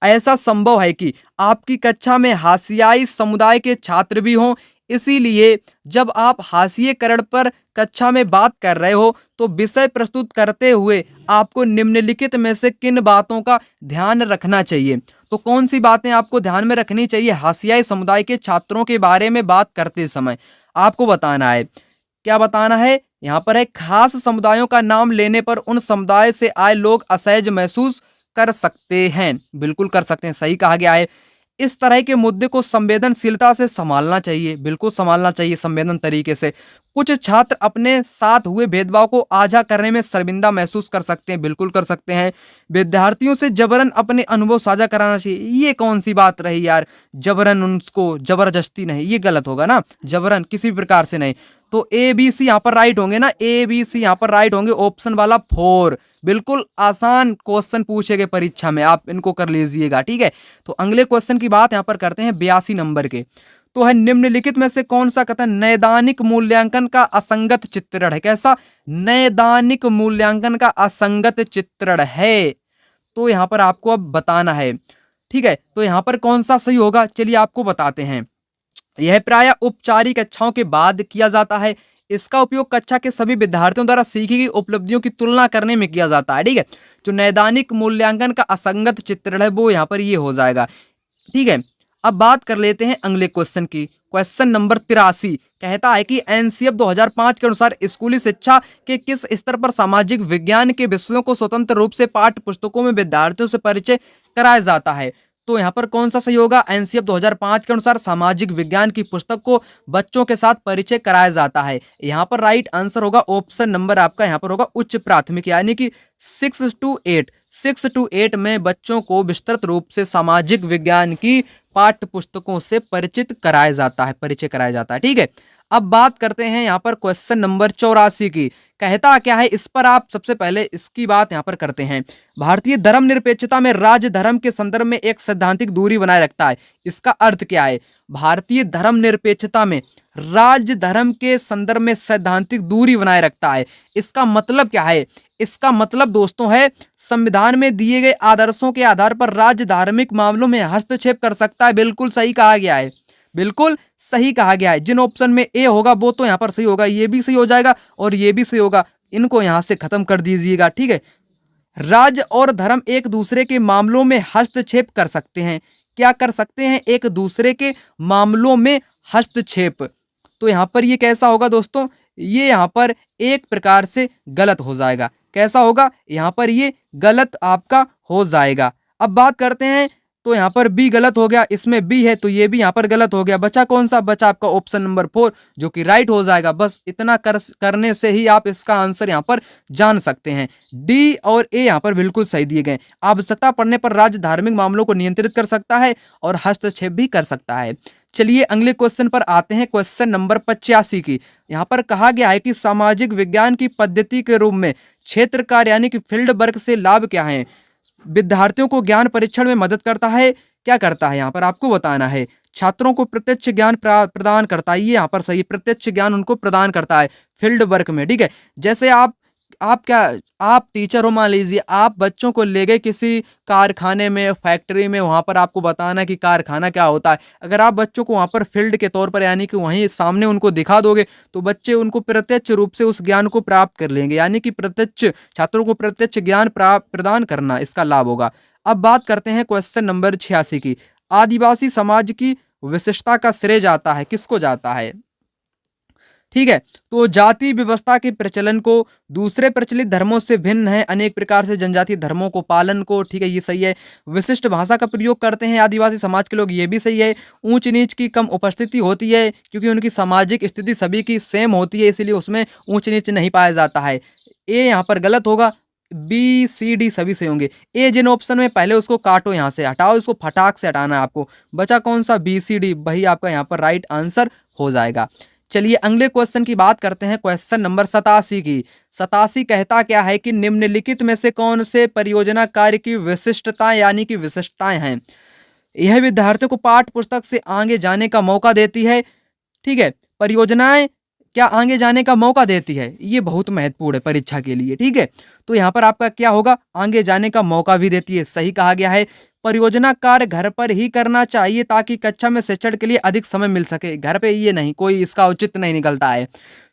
ऐसा संभव है कि आपकी कक्षा में हाशियाई समुदाय के छात्र भी हों, इसीलिए जब आप हाशिएकरण पर कक्षा में बात कर रहे हो तो विषय प्रस्तुत करते हुए आपको निम्नलिखित में से किन बातों का ध्यान रखना चाहिए? तो कौन सी बातें आपको ध्यान में रखनी चाहिए हाशियाई समुदाय के छात्रों के बारे में बात करते समय? आपको बताना है। क्या बताना है? यहाँ पर है, खास समुदायों का नाम लेने पर उन समुदाय से आए लोग असहज महसूस कर सकते हैं, बिल्कुल कर सकते हैं, सही कहा गया है। इस तरह के मुद्दे को संवेदनशीलता से संभालना चाहिए, बिल्कुल संभालना चाहिए संवेदन तरीके से। कुछ छात्र अपने साथ हुए भेदभाव को आझा करने में शर्मिंदा महसूस कर सकते हैं, बिल्कुल कर सकते हैं। विद्यार्थियों से जबरन अपने अनुभव साझा कराना चाहिए। ये कौन सी बात रही यार, जबरन उनको जबरदस्ती नहीं, ये गलत होगा ना, जबरन किसी भी प्रकार से नहीं। तो ए बी सी यहाँ पर राइट होंगे ना, ए बी सी यहाँ पर राइट होंगे, ऑप्शन वाला 4। बिल्कुल आसान क्वेश्चन पूछे गए परीक्षा में, आप इनको कर लीजिएगा, ठीक है। तो अगले क्वेश्चन की बात यहाँ पर करते हैं 82 नंबर के। तो है निम्नलिखित में से कौन सा कथन नैदानिक मूल्यांकन का असंगत चित्रण है? कैसा? नैदानिक मूल्यांकन का असंगत चित्रण है। तो यहाँ पर आपको अब बताना है, ठीक है। तो यहाँ पर कौन सा सही होगा, चलिए आपको बताते हैं। यह प्रायः औपचारिक कक्षाओं के बाद किया जाता है। इसका उपयोग कक्षा के सभी विद्यार्थियों द्वारा सीखी गई उपलब्धियों की तुलना करने में किया जाता है, ठीक है। जो नैदानिक मूल्यांकन का असंगत चित्रण है वो यहाँ पर ये हो जाएगा, ठीक है। अब बात कर लेते हैं अगले क्वेश्चन की। क्वेश्चन नंबर 83 कहता है कि एनसीएफ 2005 के अनुसार स्कूली शिक्षा के किस स्तर पर सामाजिक विज्ञान के विषयों को स्वतंत्र रूप से पाठ्य पुस्तकों में विद्यार्थियों से परिचय कराया जाता है? तो यहाँ पर कौन सा सही होगा? एनसीएफ 2005 के अनुसार सामाजिक विज्ञान की पुस्तक को बच्चों के साथ परिचय कराया जाता है। यहाँ पर राइट आंसर होगा ऑप्शन नंबर आपका यहाँ पर होगा उच्च प्राथमिक, यानी कि 6 to 8 में बच्चों को विस्तृत रूप से सामाजिक विज्ञान की पाठ्य पुस्तकों से परिचित कराया जाता है, परिचय कराया जाता है, ठीक है। अब बात करते हैं यहाँ पर क्वेश्चन नंबर 84 की। कहता क्या है, इस पर आप सबसे पहले इसकी बात यहाँ पर करते हैं। भारतीय धर्मनिरपेक्षता में राज्य धर्म के संदर्भ में एक सैद्धांतिक दूरी बनाए रखता है। इसका अर्थ क्या है? भारतीय धर्मनिरपेक्षता में राज्य धर्म के संदर्भ में सैद्धांतिक दूरी बनाए रखता है। इसका मतलब क्या है? इसका मतलब दोस्तों है संविधान में दिए गए आदर्शों के आधार पर राज्य धार्मिक मामलों में हस्तक्षेप कर सकता है। बिल्कुल सही कहा गया है, बिल्कुल सही कहा गया है। जिन ऑप्शन में ए होगा वो तो यहाँ पर सही होगा, ये भी सही हो जाएगा और ये भी सही होगा। इनको यहाँ से खत्म कर दीजिएगा, ठीक है। राज्य और धर्म एक दूसरे के मामलों में हस्तक्षेप कर सकते हैं। क्या कर सकते हैं? एक दूसरे के मामलों में हस्तक्षेप। तो यहाँ पर ये कैसा होगा दोस्तों? ये यहाँ पर एक प्रकार से गलत हो जाएगा। कैसा होगा? यहाँ पर ये गलत आपका हो जाएगा। अब बात करते हैं, तो यहाँ पर बी गलत हो गया, इसमें बी है तो ये भी यहाँ पर गलत हो गया। बचा कौन सा? बचा आपका ऑप्शन नंबर 4 जो कि राइट हो जाएगा। बस इतना करने से ही आप इसका आंसर यहाँ पर जान सकते हैं। डी और ए यहाँ पर बिल्कुल सही दिए गए। आवश्यकता पड़ने पर राज्य धार्मिक मामलों को नियंत्रित कर सकता है और हस्तक्षेप भी कर सकता है। चलिए अगले क्वेश्चन पर आते हैं, क्वेश्चन नंबर 85 की। यहाँ पर कहा गया है कि सामाजिक विज्ञान की पद्धति के रूप में क्षेत्र कार्य यानी कि फील्ड वर्क से लाभ क्या है? विद्यार्थियों को ज्ञान परीक्षण में मदद करता है। क्या करता है? यहाँ पर आपको बताना है। छात्रों को प्रत्यक्ष ज्ञान प्रदान करता है, ये यहाँ पर सही, प्रत्यक्ष ज्ञान उनको प्रदान करता है फील्ड वर्क में, ठीक है। जैसे आप टीचर हो, मान लीजिए आप बच्चों को ले गए किसी कारखाने में, फैक्ट्री में, वहां पर आपको बताना कि कारखाना क्या होता है। अगर आप बच्चों को वहां पर फील्ड के तौर पर यानी कि वहीं सामने उनको दिखा दोगे तो बच्चे उनको प्रत्यक्ष रूप से उस ज्ञान को प्राप्त कर लेंगे, यानी कि प्रत्यक्ष छात्रों को प्रत्यक्ष ज्ञान प्रदान करना इसका लाभ होगा। अब बात करते हैं क्वेश्चन नंबर 86 की। आदिवासी समाज की विशिष्टता का श्रेय जाता है, किसको जाता है? ठीक है, तो जाति व्यवस्था के प्रचलन को दूसरे प्रचलित धर्मों से भिन्न है, अनेक प्रकार से जनजातीय धर्मों को पालन को, ठीक है, ये सही है। विशिष्ट भाषा का प्रयोग करते हैं आदिवासी समाज के लोग, ये भी सही है। ऊंच नीच की कम उपस्थिति होती है क्योंकि उनकी सामाजिक स्थिति सभी की सेम होती है, इसीलिए उसमें ऊंच नीच नहीं पाया जाता है। ए यहाँ पर गलत होगा, बी सी डी सभी सही होंगे। ए जिन ऑप्शन में पहले उसको काटो, यहाँ से हटाओ, इसको फटाक से हटाना है आपको। बचा कौन सा? बी सी डी, वही आपका यहाँ पर राइट आंसर हो जाएगा। चलिए अगले क्वेश्चन की बात करते हैं, क्वेश्चन नंबर 87 की। 87 कहता क्या है कि निम्नलिखित में से कौन से परियोजना कार्य की विशिष्टताएं यानी कि विशिष्टताएं हैं? यह विद्यार्थियों को पाठ्य पुस्तक से आगे जाने का मौका देती है, ठीक है। परियोजनाएं क्या आगे जाने का मौका देती है? ये बहुत महत्वपूर्ण है परीक्षा के लिए, ठीक है। तो यहाँ पर आपका क्या होगा? आगे जाने का मौका भी देती है, सही कहा गया है। परियोजना कार्य घर पर ही करना चाहिए ताकि कक्षा में शिक्षण के लिए अधिक समय मिल सके, घर पे ये नहीं, कोई इसका औचित्य नहीं निकलता है।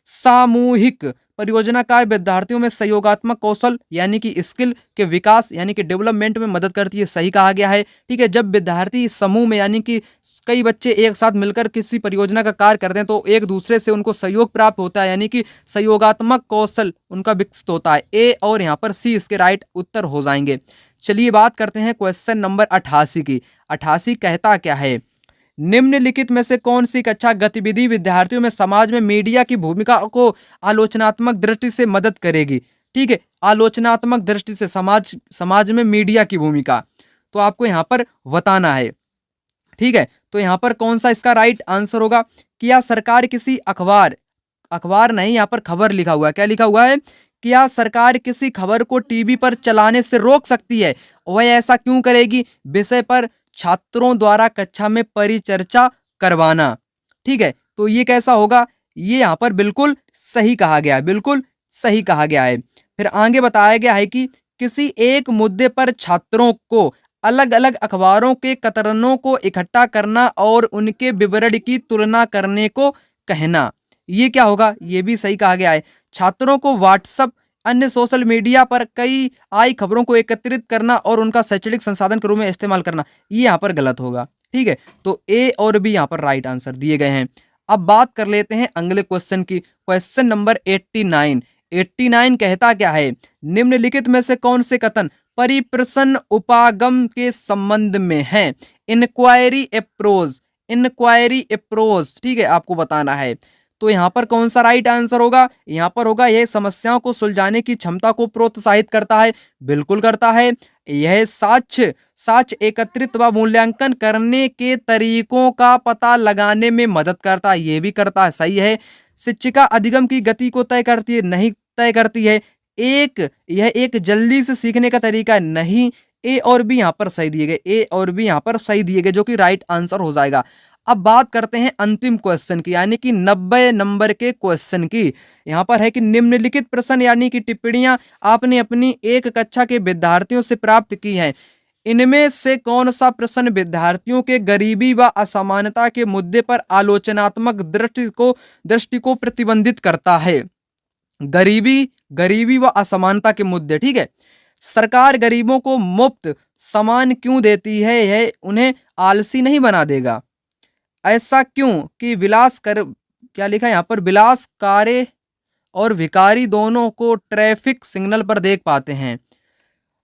सामूहिक परियोजना कार्य विद्यार्थियों में सहयोगात्मक कौशल यानी कि स्किल के विकास यानी कि डेवलपमेंट में मदद करती है, सही कहा गया है, ठीक है। जब विद्यार्थी समूह में यानी कि कई बच्चे एक साथ मिलकर किसी परियोजना का कार्य करते हैं तो एक दूसरे से उनको सहयोग प्राप्त होता है, यानी कि सहयोगात्मक कौशल उनका विकसित होता है। ए और यहाँ पर सी इसके राइट उत्तर हो जाएंगे। चलिए बात करते हैं क्वेश्चन नंबर 88 की। 88 कहता क्या है? निम्नलिखित में से कौन सी कक्षा गतिविधि विद्यार्थियों में समाज में मीडिया की भूमिका को आलोचनात्मक दृष्टि से मदद करेगी? ठीक है, आलोचनात्मक दृष्टि से समाज में मीडिया की भूमिका, तो आपको यहाँ पर बताना है, ठीक है। तो यहाँ पर कौन सा इसका राइट आंसर होगा? क्या सरकार किसी अखबार अखबार नहीं, यहाँ पर खबर लिखा हुआ है। क्या लिखा हुआ है? क्या सरकार किसी खबर को टीवी पर चलाने से रोक सकती है? वह ऐसा क्यों करेगी? विषय पर छात्रों द्वारा कक्षा में परिचर्चा करवाना। ठीक है, तो ये कैसा होगा? ये यहाँ पर बिल्कुल सही कहा गया है, बिल्कुल सही कहा गया है। फिर आगे बताया गया है कि किसी एक मुद्दे पर छात्रों को अलग अलग अखबारों के कतरनों को इकट्ठा करना और उनके विवरण की तुलना करने को कहना। ये क्या होगा? ये भी सही कहा गया है। छात्रों को व्हाट्सएप अन्य सोशल मीडिया पर कई आई खबरों को एकत्रित करना और उनका शैक्षणिक संसाधन के रूप में इस्तेमाल करना, ये यहाँ पर गलत होगा। ठीक है, तो ए और बी यहाँ पर राइट आंसर दिए गए हैं। अब बात कर लेते हैं अगले क्वेश्चन की। क्वेश्चन नंबर 89 कहता क्या है? निम्नलिखित में से कौन से कथन परिप्रश्न उपागम के संबंध में है? इंक्वायरी अप्रोच, ठीक है, आपको बताना है। तो यहाँ पर कौन सा राइट आंसर होगा? यहाँ पर होगा यह समस्याओं को सुलझाने की क्षमता को प्रोत्साहित करता है। बिल्कुल करता है। यह साक्ष्य एकत्रित व मूल्यांकन करने के तरीकों का पता लगाने में मदद करता है। ये भी करता है, सही है। शिक्षिका अधिगम की गति को तय करती है? नहीं तय करती है। यह एक जल्दी से सीखने का तरीका है? नहीं। ए और बी यहाँ पर सही दिए गए, ए और बी यहाँ पर सही दिए गए, जो कि राइट आंसर हो जाएगा। अब बात करते हैं अंतिम क्वेश्चन की, यानी कि 90 नंबर के क्वेश्चन की। यहाँ पर है कि निम्नलिखित प्रश्न यानी कि टिप्पणियां आपने अपनी एक कक्षा के विद्यार्थियों से प्राप्त की हैं। इनमें से कौन सा प्रश्न विद्यार्थियों के गरीबी व असमानता के मुद्दे पर आलोचनात्मक दृष्टि को प्रतिबंधित करता है? गरीबी व असमानता के मुद्दे। ठीक है, सरकार गरीबों को मुफ्त सामान क्यों देती है? यह उन्हें आलसी नहीं बना देगा। ऐसा क्यों कि क्या लिखा है यहाँ पर? विलास कारे और भिखारी दोनों को ट्रैफिक सिग्नल पर देख पाते हैं।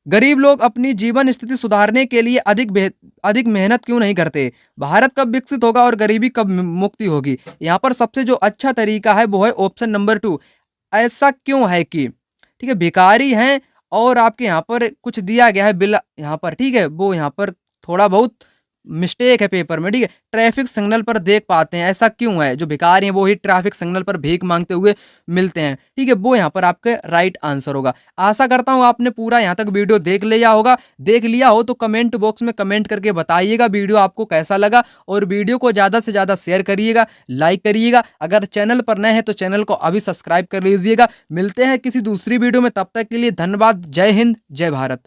गरीब लोग अपनी जीवन स्थिति सुधारने के लिए अधिक मेहनत क्यों नहीं करते? भारत कब विकसित होगा और गरीबी कब मुक्ति होगी? यहाँ पर सबसे जो अच्छा तरीका है वो है ऑप्शन नंबर 2। ऐसा क्यों है कि, ठीक है, भिखारी हैं और आपके यहाँ पर कुछ दिया गया है बिल यहाँ पर, ठीक है, वो यहाँ पर थोड़ा बहुत मिस्टेक है पेपर में। ठीक है, ट्रैफिक सिग्नल पर देख पाते हैं, ऐसा क्यों है? जो भिखारी हैं वो ही ट्रैफिक सिग्नल पर भीख मांगते हुए मिलते हैं। ठीक है, वो यहाँ पर आपके राइट आंसर होगा। आशा करता हूँ आपने पूरा यहाँ तक वीडियो देख लिया होगा। देख लिया हो तो कमेंट बॉक्स में कमेंट करके बताइएगा वीडियो आपको कैसा लगा, और वीडियो को ज़्यादा से ज़्यादा शेयर करिएगा, लाइक करिएगा। अगर चैनल पर नए हैं तो चैनल को अभी सब्सक्राइब कर लीजिएगा। मिलते हैं किसी दूसरी वीडियो में, तब तक के लिए धन्यवाद। जय हिंद, जय भारत।